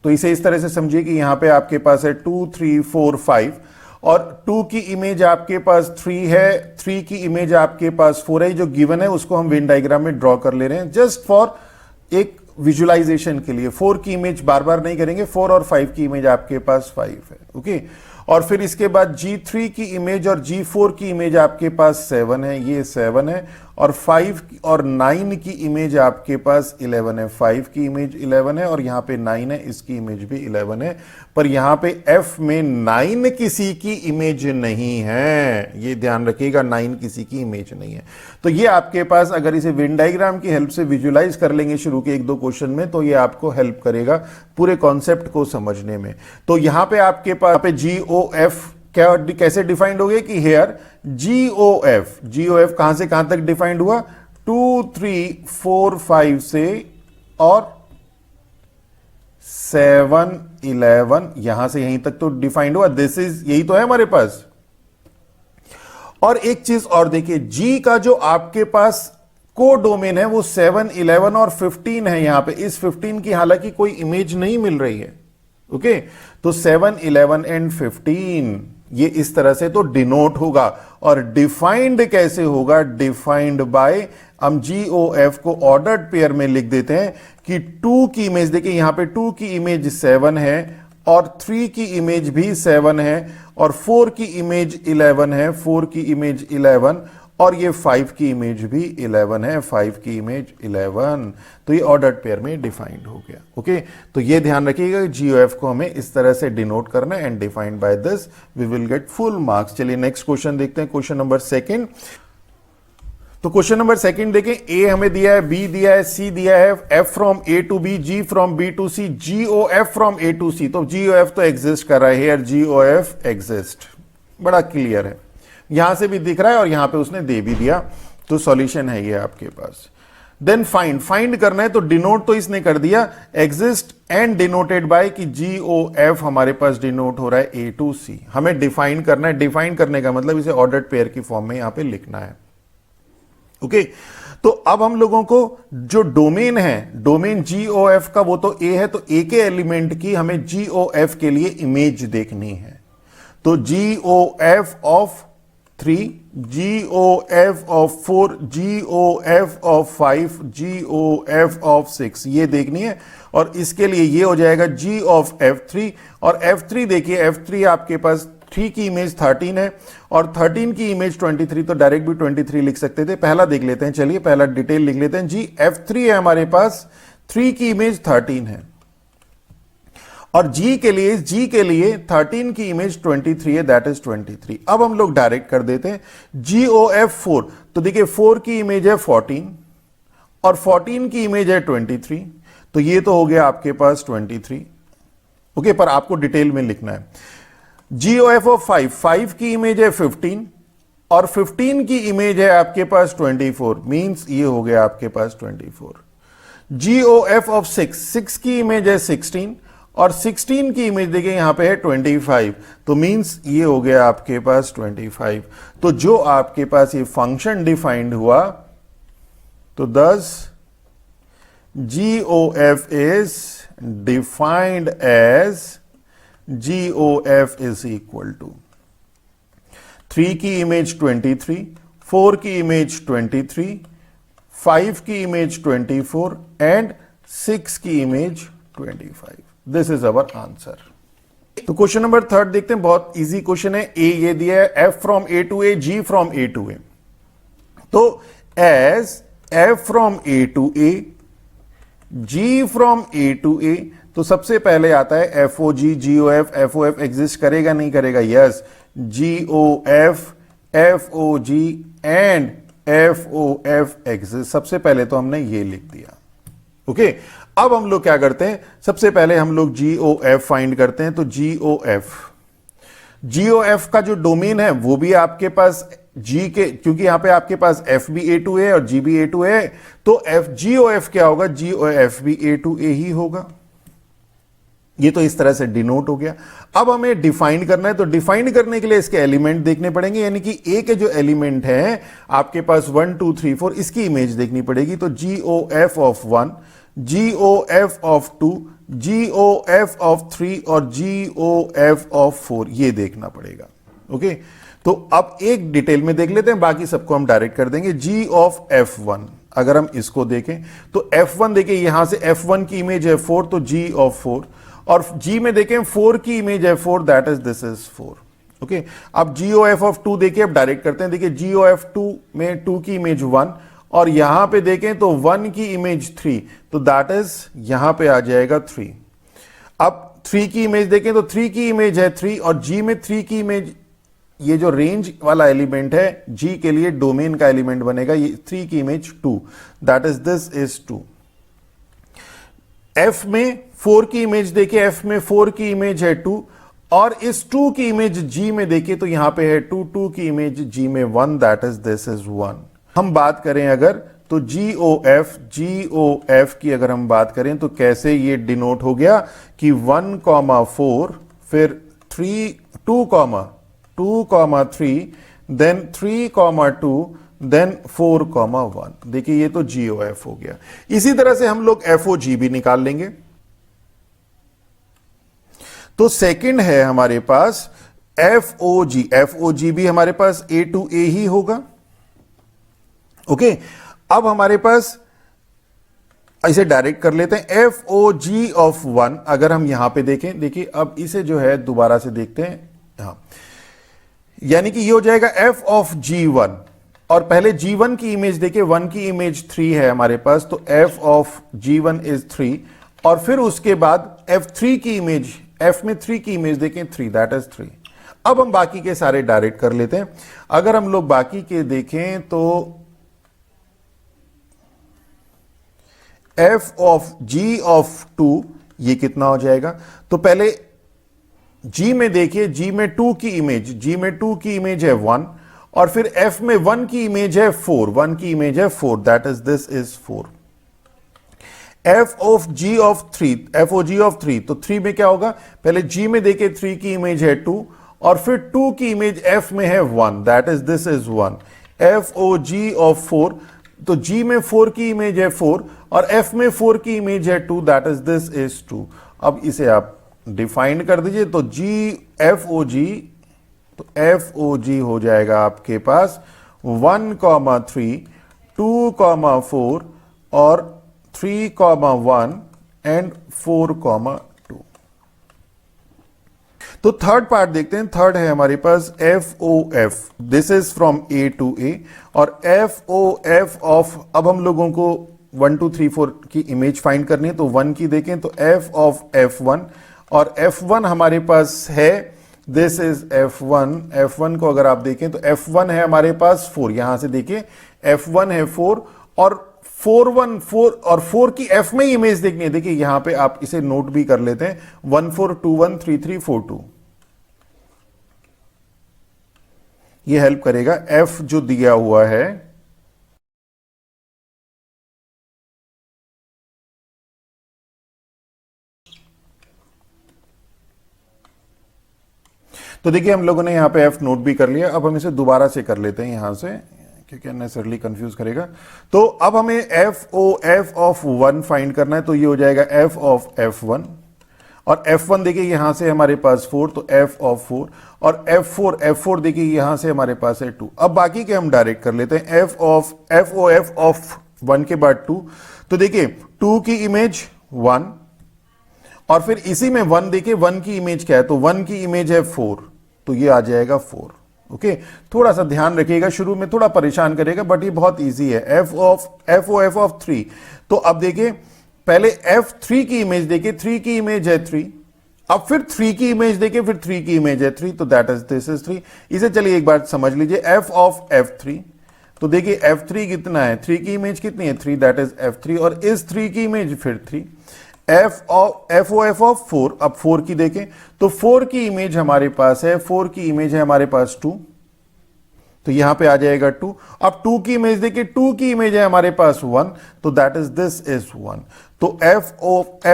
तो इसे इस तरह से समझिए कि यहां पे आपके पास है 2 3 4 5 और 2 की इमेज आपके पास 3 है, 3 की इमेज आपके पास 4 है। जो गिवन है उसको हम वेन डायग्राम में ड्रॉ कर ले रहे हैं जस्ट फॉर एक विजुअलाइजेशन के लिए। 4 की इमेज बार बार नहीं करेंगे, 4 और 5 की इमेज आपके पास 5 है, ओके। और फिर इसके बाद G3 की इमेज और G4 की इमेज आपके पास 7 है, ये 7 है। और 5 और 9 की इमेज आपके पास 11 है, 5 की इमेज 11 है और यहां पे 9 है, इसकी इमेज भी 11 है। पर यहां पे F में 9 किसी की इमेज नहीं है, ये ध्यान रखिएगा, 9 किसी की इमेज नहीं है। तो ये आपके पास अगर इसे वेन डायग्राम की हेल्प से विजुअलाइज कर लेंगे शुरू के 1-2 क्वेश्चन में, तो ये आपको हेल्प करेगा पूरे कॉन्सेप्ट को समझने में। तो यहां पे आपके पास GOF क्या कैसे डिफाइंड हो गया कि हेयर GOF कहां से कहां तक डिफाइंड हुआ, 2 3 4 5 से और 7 11 यहां से यहीं तक तो डिफाइंड हुआ। दिस इज, यही तो है हमारे पास। और एक चीज और देखिए, G का जो आपके पास को डोमेन है वो 7 11 और 15 है। यहां पे इस 15 की हालांकि कोई इमेज नहीं मिल रही है, ओके। तो 7 11 एंड 15 ये इस तरह से तो डिनोट होगा। और डिफाइंड कैसे होगा, डिफाइंड बाय, हम GOF को ऑर्डर्ड पेयर में लिख देते हैं कि 2 की इमेज, देखिए यहां पे 2 की इमेज 7 है और 3 की इमेज भी 7 है और 4 की इमेज 11 है, 4 की इमेज 11 और ये 5 की इमेज भी 11 है, 5 की इमेज 11। तो ये ऑर्डर्ड पेयर में डिफाइंड हो गया, ओके। तो ये ध्यान रखिएगा, GOF को हमें इस तरह से डिनोट करना है and defined by this we will get full marks. चलिए नेक्स्ट क्वेश्चन देखते हैं, क्वेश्चन नंबर 2। तो क्वेश्चन नंबर 2 देखें, A हमें दिया है, B दिया है, C दिया है, F from A to B, G from B to C, GOF from A to C। तो GOF तो एग्जिस्ट कर रहा है, हियर GOF एग्जिस्ट, बड़ा क्लियर है, यहां से भी दिख रहा है और यहां पे उसने दे भी दिया। तो सॉल्यूशन है ये आपके पास। देन फाइंड करना है, तो डिनोट तो इसने कर दिया, एग्जिस्ट एंड डिनोटेड बाय कि GOF हमारे पास डिनोट हो रहा है A टू C। हमें डिफाइन करना है, डिफाइन करने का मतलब इसे ऑर्डर्ड पेयर की फॉर्म में यहां पे लिखना है, ओके। तो अब हम लोगों को जो डोमेन है, डोमेन GOF का वो तो A है, तो A के एलिमेंट की हमें GOF के लिए इमेज देखनी है। तो GOF of 3, GOF of 4, GOF of 5, GOF of 6 ये देखनी है। और इसके लिए ये हो जाएगा G ऑफ F3 और F3 देखिए, F3 आपके पास 3 की इमेज 13 है और 13 की इमेज 23, तो डायरेक्ट भी 23 लिख सकते थे। पहला देख लेते हैं, चलिए पहला डिटेल लिख लेते हैं। जी F3 है हमारे पास, 3 की इमेज 13 है और G के लिए 13 की इमेज 23 है, दैट इज 23। अब हम लोग डायरेक्ट कर देते हैं GOF 4, तो देखिए 4 की इमेज है 14 और 14 की इमेज है 23, तो ये तो हो गया आपके पास 23, ओके। पर आपको डिटेल में लिखना है। GOF ऑफ 5 की इमेज है 15 और 15 की इमेज है आपके पास 24, मींस ये हो गया आपके पास 24। GOF ऑफ 6 की इमेज है 16 और 16 की इमेज देखिए यहां पे है 25, तो मींस ये हो गया आपके पास 25। तो जो आपके पास ये फंक्शन डिफाइंड हुआ, तो thus GOF is defined as GOF is equal to 3 की इमेज 23, 4 की इमेज 23, 5 की इमेज 24 एंड 6 की image 25। This is our answer. तो क्वेश्चन नंबर 3 देखते हैं, बहुत इजी क्वेश्चन है। ए ये दिया है, F from A to A, G from A to A। तो as F from A to A, G from A to A, तो सबसे पहले आता है FOG, GOF, FOF एग्जिस्ट करेगा नहीं करेगा, yes, GOF, FOG and FOF exist. सबसे पहले तो हमने ये लिख दिया, ओके। अब हम लोग क्या करते हैं, सबसे पहले हम लोग GOF फाइंड करते हैं। तो GOF का जो डोमेन है वो भी आपके पास G के, क्योंकि यहां पे आपके पास F भी A टू A और G भी A टू A, तो GOF क्या होगा, GOF भी A टू A ही होगा। ये तो इस तरह से डिनोट हो गया। अब हमें डिफाइन करना है, तो डिफाइन करने के लिए इसके एलिमेंट देखने पड़ेंगे, यानी कि A के जो एलिमेंट हैं आपके पास 1 2 3 4, इसकी इमेज देखनी पड़ेगी। तो GOF of 1, GOF of 2, GOF of 3 और GOF ऑफ 4 ये देखना पड़ेगा। ओके, तो अब एक डिटेल में देख लेते हैं, बाकी सबको हम डायरेक्ट कर देंगे। G ऑफ F1 अगर हम इसको देखें तो F1 देखिए यहां से F1 की इमेज है 4, तो G ऑफ 4, और G में देखें 4 की इमेज है 4, that is this is 4। Okay, अब GOF ऑफ 2 देखिए, अब डायरेक्ट करते हैं। देखिए GOF 2 में 2 की इमेज 1, और यहां पे देखें तो 1 की इमेज 3, तो दैट इज यहां पे आ जाएगा 3। अब 3 की इमेज देखें तो 3 की इमेज है 3, और G में 3 की इमेज, ये जो रेंज वाला एलिमेंट है G के लिए डोमेन का एलिमेंट बनेगा, ये 3 की image 2, that is this is 2। F में 4 की इमेज देखिए, F में 4 की इमेज है 2, और इस 2 की इमेज G में देखिए तो यहां पे है 2, 2 की इमेज G में 1, दैट इज दिस इज 1। हम बात करें अगर तो GOF की अगर हम बात करें तो कैसे ये डिनोट हो गया कि 1,4, फिर 2,3, देन 3,2, देन 4,1। देखिए ये तो GOF हो गया। इसी तरह से हम लोग FOG भी निकाल लेंगे। तो सेकंड है हमारे पास FOG भी हमारे पास A to A ही होगा। ओके, अब हमारे पास इसे डायरेक्ट कर लेते हैं। FOG ऑफ 1 अगर हम यहां पे देखें, देखिए अब इसे जो है दोबारा से देखते हैं, हाँ, यानी कि ये हो जाएगा F ऑफ G1, और पहले G1 की इमेज देखिए, 1 की इमेज 3 है हमारे पास, तो F ऑफ G1 इज 3, और फिर उसके बाद F3 की इमेज, F में 3 की इमेज देखें 3, दैट इज 3। अब हम बाकी के सारे डायरेक्ट कर लेते हैं। अगर हम लोग बाकी के देखें तो F ऑफ G ऑफ 2 ये कितना हो जाएगा, तो पहले G में देखिए, G में 2 की इमेज है 1, और फिर F में 1 की इमेज है 4, 1 की इमेज है 4, that is this is 4। F of G of 3, FOG of 3, तो 3 में क्या होगा, पहले G में देखिए 3 की इमेज है 2, और फिर 2 की इमेज F में है 1, that is this is 1। FOG of 4, तो G में 4 की इमेज है 4, और F में 4 की इमेज है 2, दैट इज दिस इज 2। अब इसे आप डिफाइन कर दीजिए, तो FOG हो जाएगा आपके पास 1,3, 2,4 और 3,1 एंड 4,2। तो थर्ड पार्ट देखते हैं। थर्ड है हमारे पास FOF, this is from A to A, और FOF ऑफ, अब हम लोगों को 1 2 3 4 की इमेज फाइंड करनी है, तो 1 की देखें तो F ऑफ F1, और F1 हमारे पास है, दिस इज F1 को अगर आप देखें तो F1 है हमारे पास 4, यहां से देखिए F1 है 4, और 4 और 4 की F में इमेज देखनी है। देखिए यहां पे आप इसे नोट भी कर लेते हैं, 1 4 2 1 3 3 4 2, ये हेल्प करेगा। F जो दिया हुआ है, तो देखिए हम लोगों ने यहां पे F नोट भी कर लिया। अब हम इसे दोबारा से कर लेते हैं यहां से, क्योंकि अननेसेसरली कंफ्यूज करेगा। तो अब हमें FOF ऑफ 1 फाइंड करना है, तो ये हो जाएगा F ऑफ F1, और F1 देखिए यहां से हमारे पास 4, तो F ऑफ 4, और F4 देखिए यहां से हमारे पास है 2। अब बाकी के हम डायरेक्ट कर लेते हैं। FOF ऑफ 1 के बाद 2, तो देखिए 2 की इमेज 1, और फिर इसी में 1 देखिए 1 की इमेज क्या है, तो 1 की इमेज है 4, तो ये आ जाएगा 4। ओके, थोड़ा सा ध्यान रखिएगा, शुरू में थोड़ा परेशान करेगा, बट ये बहुत इजी है। FOF ऑफ 3, तो अब देखिए पहले F3 की इमेज देखिए, 3 की इमेज है 3, अब फिर 3 की इमेज देखिए, फिर 3 की इमेज है 3, तो दैट इज दिस इज 3। इसे चलिए एक बार समझ लीजिए। F ऑफ F3, तो देखिए F3 कितना है, 3 की इमेज कितनी है 3, दैट इज F3, और इस 3 की इमेज फिर 3। FOF ऑफ 4, अब 4 की देखें तो 4 की इमेज हमारे पास है, 4 की इमेज है हमारे पास 2, तो यहां पे आ जाएगा 2। अब 2 की इमेज देखिए, 2 की इमेज है हमारे पास 1, तो दैट इज दिस इज 1। तो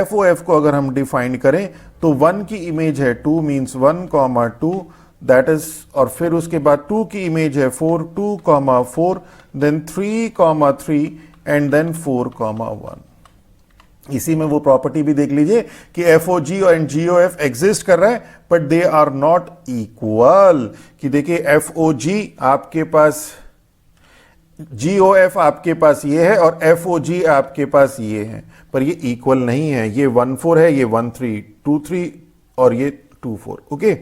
FOF को अगर हम डिफाइन करें तो 1 की इमेज है 2, मींस 1,2, दैट इज, और फिर उसके बाद 2 की इमेज है 4, 2,4, देन 3,3 एंड देन 4,1। इसी में वो प्रॉपर्टी भी देख लीजिए कि FOG और GOF एग्जिस्ट कर रहा है but they are not equal. कि देखिए FOG आपके पास, GOF आपके पास ये है और FOG आपके पास ये है, पर ये इक्वल नहीं है। ये 1,4 है, ये 1,3,2,3 और ये 2,4। ओके,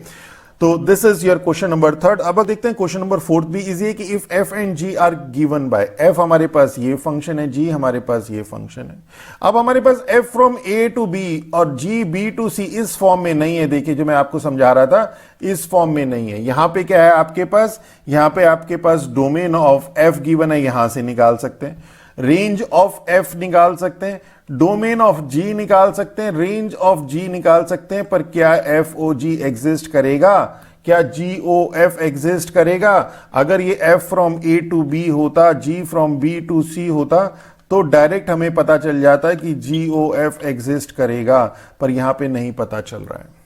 तो this is your question number 3। अब देखते हैं क्वेश्चन नंबर 4 भी इजी है कि if f and g are given by, f हमारे पास ये फंक्शन है, g हमारे पास ये फंक्शन है। अब हमारे पास f from a to b और g b टू c इस फॉर्म में नहीं है। देखिए जो मैं आपको समझा रहा था, इस फॉर्म में नहीं है। यहां पे क्या है आपके पास, यहां पे आपके पास डोमेन ऑफ f गिवन है, यहां से निकाल सकते हैं। रेंज ऑफ f निकाल सकते हैं, डोमेन ऑफ g निकाल सकते हैं, रेंज ऑफ g निकाल सकते हैं, पर क्या FOG एग्जिस्ट करेगा, क्या GOF एग्जिस्ट करेगा? अगर ये f from a to b होता, g from b to c होता, तो डायरेक्ट हमें पता चल जाता है कि GOF एग्जिस्ट करेगा, पर यहां पे नहीं पता चल रहा है।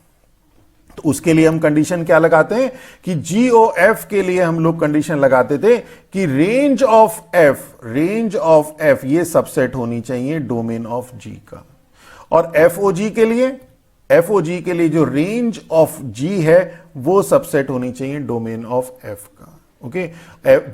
तो उसके लिए हम कंडीशन क्या लगाते हैं कि GOF के लिए हम लोग कंडीशन लगाते थे कि रेंज ऑफ F ये सबसेट होनी चाहिए डोमेन ऑफ G का, और FOG के लिए जो रेंज ऑफ G है वो सबसेट होनी चाहिए डोमेन ऑफ F का। ओके,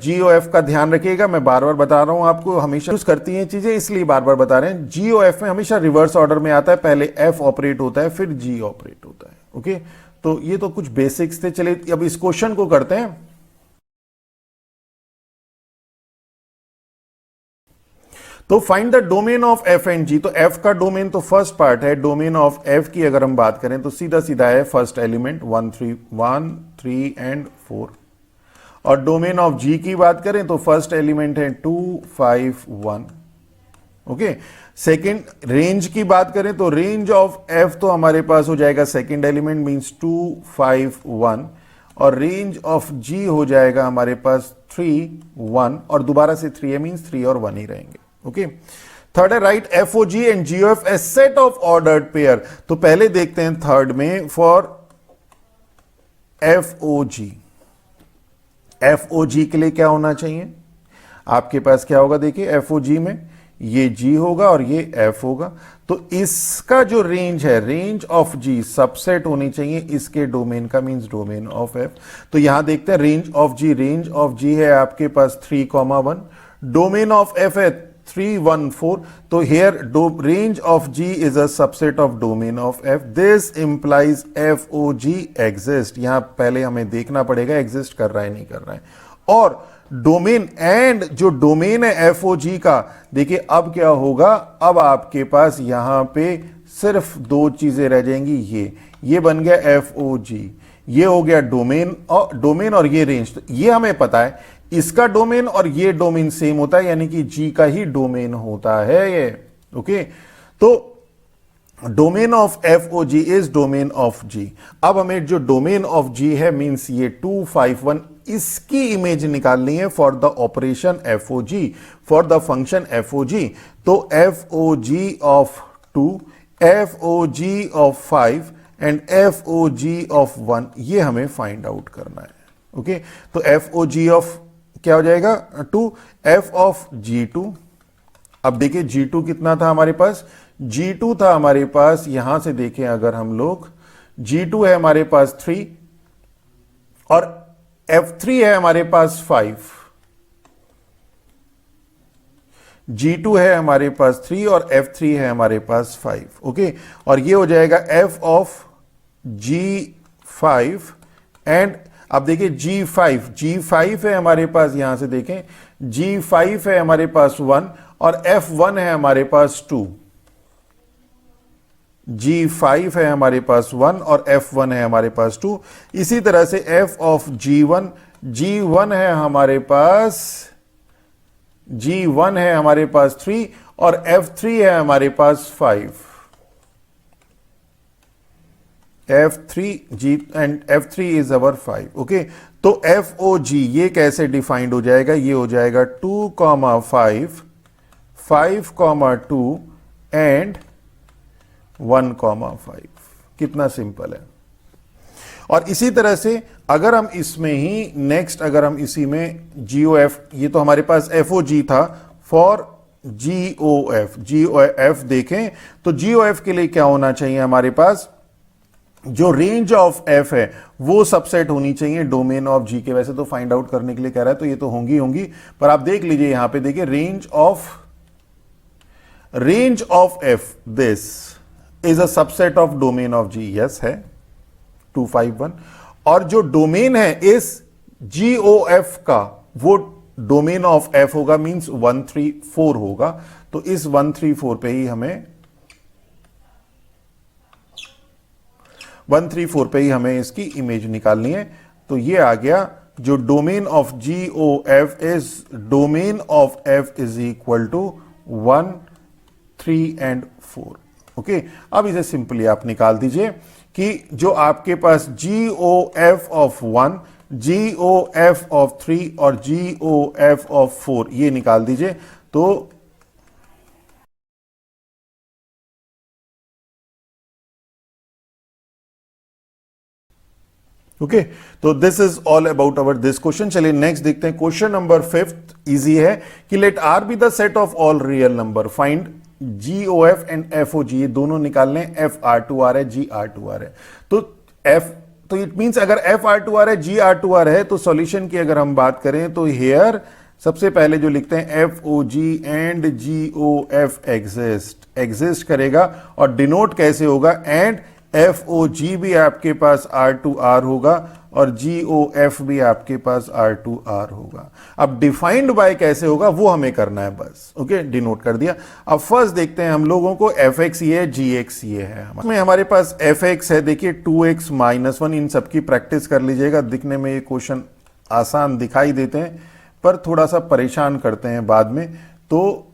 GOF का ध्यान रखिएगा, मैं बार बार बता रहा हूं आपको, हमेशा यूज करती हैं चीजें इसलिए बार बार बता रहे हैं। GOF में हमेशा रिवर्स ऑर्डर में आता है, पहले F ऑपरेट होता है फिर G ऑपरेट होता है। ओके, तो ये तो कुछ बेसिक्स थे। चलिए अब इस क्वेश्चन को करते हैं। तो find the domain of f and g। तो f का डोमेन तो फर्स्ट पार्ट है, डोमेन ऑफ f की अगर हम बात करें तो सीधा सीधा है फर्स्ट एलिमेंट 1, 3 एंड 4, और डोमेन ऑफ g की बात करें तो फर्स्ट एलिमेंट है 2, 5, 1। ओके, सेकेंड रेंज की बात करें तो रेंज ऑफ f तो हमारे पास हो जाएगा सेकेंड एलिमेंट मींस 2, 5, 1, और रेंज ऑफ g हो जाएगा हमारे पास 3, 1, और दोबारा से 3 है मींस 3 और 1 ही रहेंगे। ओके, थर्ड है right FOG and GOF A set of ordered pair. तो पहले देखते हैं थर्ड में फॉर FOG के लिए क्या होना चाहिए आपके पास, क्या होगा देखिए FOG में ये G होगा और ये F होगा, तो इसका जो रेंज है, रेंज ऑफ G सबसेट होनी चाहिए इसके डोमेन का, मींस डोमेन ऑफ F। तो यहां देखते हैं रेंज ऑफ G है आपके पास 3, 1, डोमेन ऑफ F है 3, 1, 4, तो here range of G is a subset of domain of F. This implies FOG exist। यहां पहले हमें देखना पड़ेगा एग्जिस्ट कर रहा है नहीं कर रहा है, और डोमेन एंड जो डोमेन है FOG का, देखिए अब क्या होगा, अब आपके पास यहां पे सिर्फ दो चीजें रह जाएंगी, ये बन गया FOG, ये हो गया डोमेन और ये रेंज। तो ये हमें पता है इसका डोमेन और ये डोमेन सेम होता है, यानी कि G का ही डोमेन होता है ये। ओके, तो domain of FOG is domain of G। अब हमें जो डोमेन ऑफ G है मींस ये 2, 5, 1, इसकी इमेज निकालनी है for the operation FOG, for the function FOG। तो FOG of 2, FOG of 5 and FOG of 1 ये हमें फाइंड आउट करना है। ओके, तो FOG ऑफ क्या हो जाएगा 2, F ऑफ G2। अब देखिए G2 कितना था हमारे पास, G2 था हमारे पास, यहां से देखें अगर हम लोग, G2 है हमारे पास 3 और F3 है हमारे पास 5। G2 है हमारे पास 3 और F3 है हमारे पास 5। ओके, और ये हो जाएगा F ऑफ G5 एंड अब देखिए G5 है हमारे पास, यहां से देखें G5 है हमारे पास 1 और F1 है हमारे पास 2। G5 है हमारे पास 1 और F1 है हमारे पास 2। इसी तरह से F ऑफ G1 है हमारे पास, G1 है हमारे पास 3 और F3 है हमारे पास 5। F3 is our 5। ओके, तो FOG ये कैसे डिफाइंड हो जाएगा, ये हो जाएगा 2, 5, 5, 2 एंड 1, 5। कितना सिंपल है। और इसी तरह से अगर हम इसमें ही नेक्स्ट, अगर हम इसी में GOF, ये तो हमारे पास FOG था फॉर GOF देखें तो GOF के लिए क्या होना चाहिए हमारे पास, जो रेंज ऑफ एफ है वो सबसेट होनी चाहिए डोमेन ऑफ जी के। वैसे तो फाइंड आउट करने के लिए कह रहा है तो ये तो होंगी, पर आप देख लीजिए यहां पे देखिए range of F this is a subset of domain of G. Yes है 251, और जो डोमेन है इस GOF का वो डोमेन ऑफ एफ होगा, मींस 134 होगा। तो इस 134 पे ही हमें इसकी इमेज निकालनी है। तो ये आ गया, जो domain of GOF is domain of F is equal to 1, 3 and 4। Okay, अब इसे सिंपली आप निकाल दीजिए कि जो आपके पास GOF ऑफ 1, GOF ऑफ 3 और GOF ऑफ 4 ये निकाल दीजिए। तो ओके, तो this is all about our this question. चलिए नेक्स्ट देखते हैं। क्वेश्चन नंबर 5 इजी है कि let R be the set of all real number, find GOF and FOG, ये दोनों निकालने। FR2R है, GR2R है। तो इट मींस अगर FR2R है, GR2R है, तो सॉल्यूशन की अगर हम बात करें तो हियर सबसे पहले जो लिखते हैं FOG एंड GOF एग्जिस्ट करेगा, और डिनोट कैसे होगा, एंड FOG भी आपके पास R2R होगा और GOF भी आपके पास R2R होगा। अब डिफाइंड बाय कैसे होगा वो हमें करना है बस। ओके, डिनोट कर दिया। अब फर्स्ट देखते हैं हम लोगों को FX ये है, GX ये है। हमारे पास FX है, देखिए 2x - 1, इन सबकी प्रैक्टिस कर लीजिएगा। दिखने में ये क्वेश्चन आसान दिखाई देते हैं पर थोड़ा सा परेशान करते हैं बाद में। तो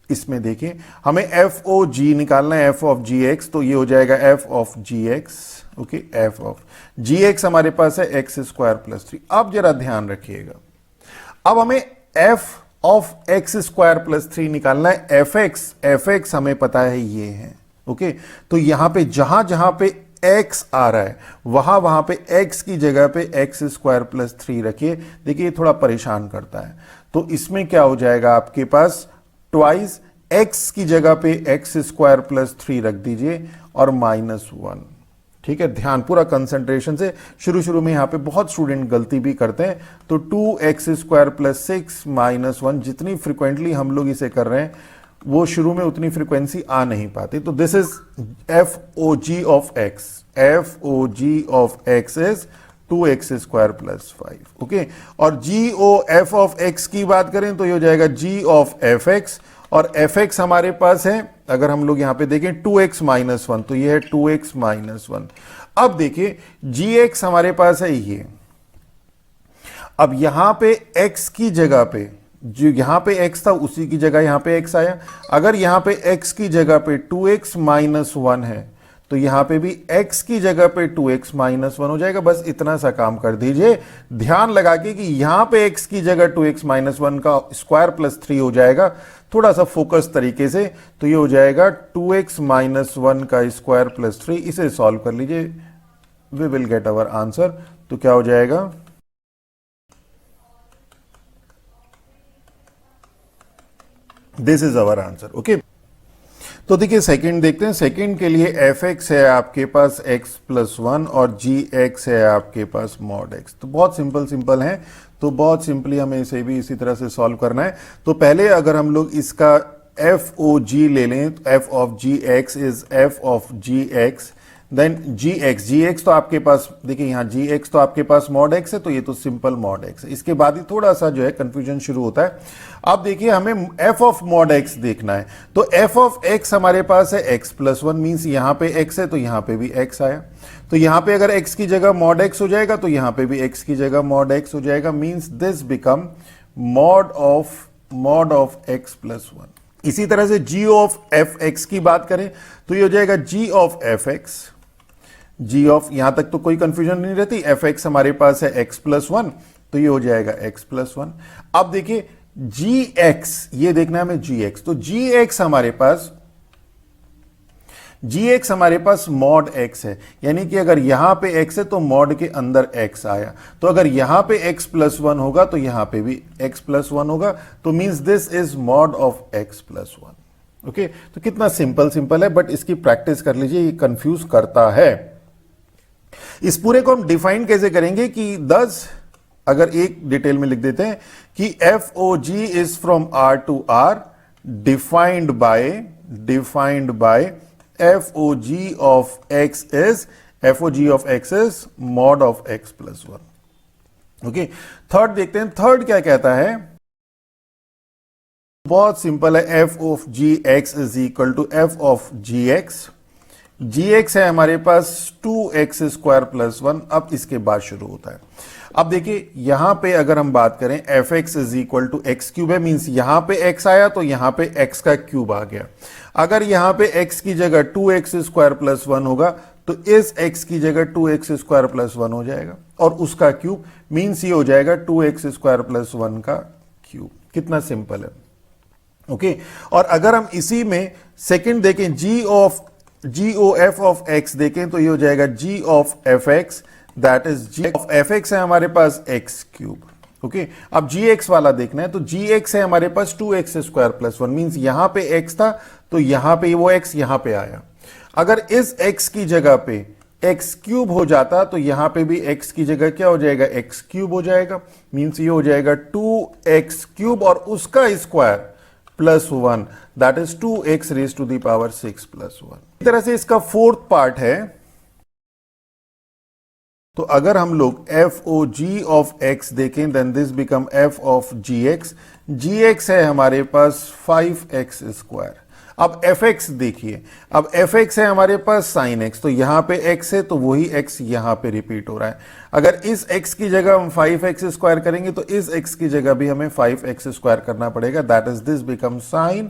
इसमें देखिए हमें FOG निकालना है, F ऑफ GX, तो ये हो जाएगा F of GX। Okay, F of GX हमारे पास है x² + 3। अब जरा ध्यान रखिएगा, अब हमें F ऑफ x² + 3 निकालना है। FX हमें पता है ये है। ओके, तो यहां पे जहां पे x आ रहा है वहां पे x की जगह पे x² + 3 रखिए। देखिए थोड़ा परेशान करता है, तो इसमें क्या हो जाएगा आपके पास, ट्वाइस x की जगह पे x² + 3 रख दीजिए और -1। ठीक है, ध्यान पूरा कंसंट्रेशन से। शुरू में यहां पे बहुत स्टूडेंट गलती भी करते हैं। तो 2x² + 6 - 1, जितनी फ्रिक्वेंटली हम लोग इसे कर रहे हैं वो शुरू में उतनी फ्रीक्वेंसी आ नहीं पाती। तो this is FOG of x। FOG of x is 2x² + 5। Okay, और GOF ऑफ x की बात करें तो ये हो जाएगा G ऑफ FX, और FX हमारे पास है, अगर हम लोग यहां पे देखें 2x - 1, तो ये है 2x - 1। अब देखिए GX हमारे पास है ये। अब यहां पे x की जगह पे, जो यहां पे x था उसी की जगह यहां पे x आया। अगर यहां पे x की जगह पे 2x - 1 है तो यहां पे भी x की जगह पे 2x - 1 हो जाएगा। बस इतना सा काम कर दीजिए, ध्यान लगा के कि यहां पे x की जगह 2x - 1 का स्क्वायर + 3 हो जाएगा, थोड़ा सा फोकस तरीके से। तो ये हो जाएगा 2x - 1 का स्क्वायर + 3। इसे सॉल्व कर लीजिए, we will get our answer. तो क्या हो जाएगा, this is our answer. Okay, तो देखिए सेकंड देखते हैं। सेकंड के लिए FX है आपके पास x + 1 और GX है आपके पास mod x। तो बहुत सिंपल है, तो बहुत सिंपली हमें इसे भी इसी तरह से सॉल्व करना है। तो पहले अगर हम लोग इसका FOG ले लें, तो F of GX is F of GX, then GX तो आपके पास देखिए यहाँ GX तो आपके पास mod x है, तो ये तो सिंपल mod x है। इसके बाद ही थोड़ा सा जो है कंफ्यूजन शुरू होता है। अब देखिए हमें f ऑफ mod x देखना है, तो f ऑफ x हमारे पास है x + 1, मींस यहाँ पे x है तो यहाँ पे भी x आया। तो यहाँ पे अगर x की जगह mod x हो जाएगा तो यहाँ पे भी x की जगह mod x हो जाएगा, means this become mod of x + 1। इसी तरह से g ऑफ fx की बात करें तो ये हो जाएगा g of fx। g of, यहां तक तो कोई कंफ्यूजन नहीं रहती, fx हमारे पास है x + 1, तो ये हो जाएगा x + 1। अब देखिए gx, ये देखना है हमें gx, तो gx हमारे पास gx हमारे पास मॉड x है, यानी कि अगर यहां पे x है तो मॉड के अंदर x आया, तो अगर यहां पे x प्लस 1 होगा तो यहां पे भी x प्लस 1 होगा, तो means this is mod of x plus 1। Okay, तो कितना सिंपल है, बट इसकी प्रैक्टिस कर लीजिए, ये कंफ्यूज करता है। इस पूरे को हम डिफाइन कैसे करेंगे कि दस, अगर एक डिटेल में लिख देते हैं कि FOG is from R to R defined by FOG of X is mod of X plus 1। Okay, third देखते हैं, थर्ड क्या कहता है, बहुत सिंपल है, f of gx is equal to f of gx है हमारे पास 2x स्क्वायर प्लस 1। अब इसके बाद शुरू होता है। अब देखिए यहां पे अगर हम बात करें fx is equal to x cube है, मींस यहां पे x आया तो यहां पे x का क्यूब आ गया। अगर यहां पे x की जगह 2x स्क्वायर प्लस 1 होगा तो इस x की जगह 2x स्क्वायर प्लस 1 हो जाएगा और उसका क्यूब, मींस ये हो जाएगा 2x स्क्वायर प्लस 1 का क्यूब। कितना सिंपल है। ओके, और अगर हम इसी में सेकंड देखें, g o f of x देखें तो ये हो जाएगा g of fx, that is g of fx है हमारे पास x क्यूब। ओके, अब gx वाला देखना है तो gx है हमारे पास 2x स्क्वायर प्लस 1, मींस यहां पे x था तो यहां पे वो x यहां पे आया। अगर इस x की जगह पे x क्यूब हो जाता तो यहां पे भी x की जगह क्या हो जाएगा, x क्यूब हो जाएगा, मींस ये हो जाएगा 2x क्यूब और उसका square plus 1, that is 2x raise to the power 6 plus 1। इस तरह से इसका फोर्थ पार्ट है। तो अगर हम लोग FOG ऑफ x देखें then this become f of gx है हमारे पास 5x स्क्वायर। अब fx देखिए, अब fx है हमारे पास sin x, तो यहां पे x है तो वही x यहां पे रिपीट हो रहा है। अगर इस x की जगह हम 5x स्क्वायर करेंगे तो इस x की जगह भी हमें 5x स्क्वायर करना पड़ेगा, that is this become sin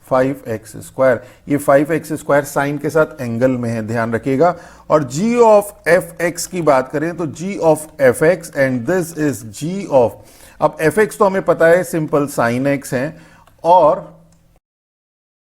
5x square. ये 5x स्क्वायर साइन के साथ एंगल में है, ध्यान रखिएगा। और g ऑफ fx की बात करें तो g of fx and this is g of, अब fx तो हमें पता है सिंपल sin x है और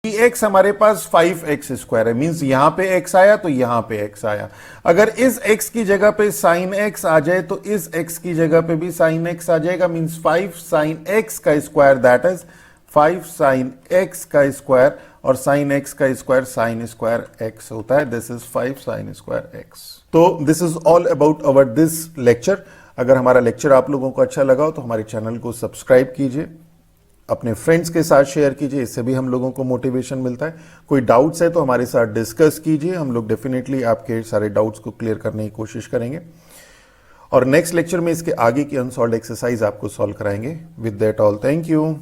x हमारे पास 5x स्क्वायर है, मींस यहां पे x आया तो यहां पे x आया। अगर इस x की जगह पे sin x आ जाए तो इस x की जगह पे भी sin x आ जाएगा, मींस 5 sin x का square, that is 5 sin x का स्क्वायर, और sin x का स्क्वायर sin स्क्वायर x होता है, this is 5 sin square x। तो this is all about our this lecture. अगर हमारा लेक्चर आप लोगों को अच्छा लगा हो तो हमारे चैनल को सब्सक्राइब कीजिए, अपने फ्रेंड्स के साथ शेयर कीजिए, इससे भी हम लोगों को मोटिवेशन मिलता है। कोई डाउट्स है तो हमारे साथ डिस्कस कीजिए, हम लोग डेफिनेटली आपके सारे डाउट्स को क्लियर करने की कोशिश करेंगे और नेक्स्ट लेक्चर में इसके आगे की अनसॉल्व्ड एक्सरसाइज आपको सॉल्व कराएंगे। With that all, thank you.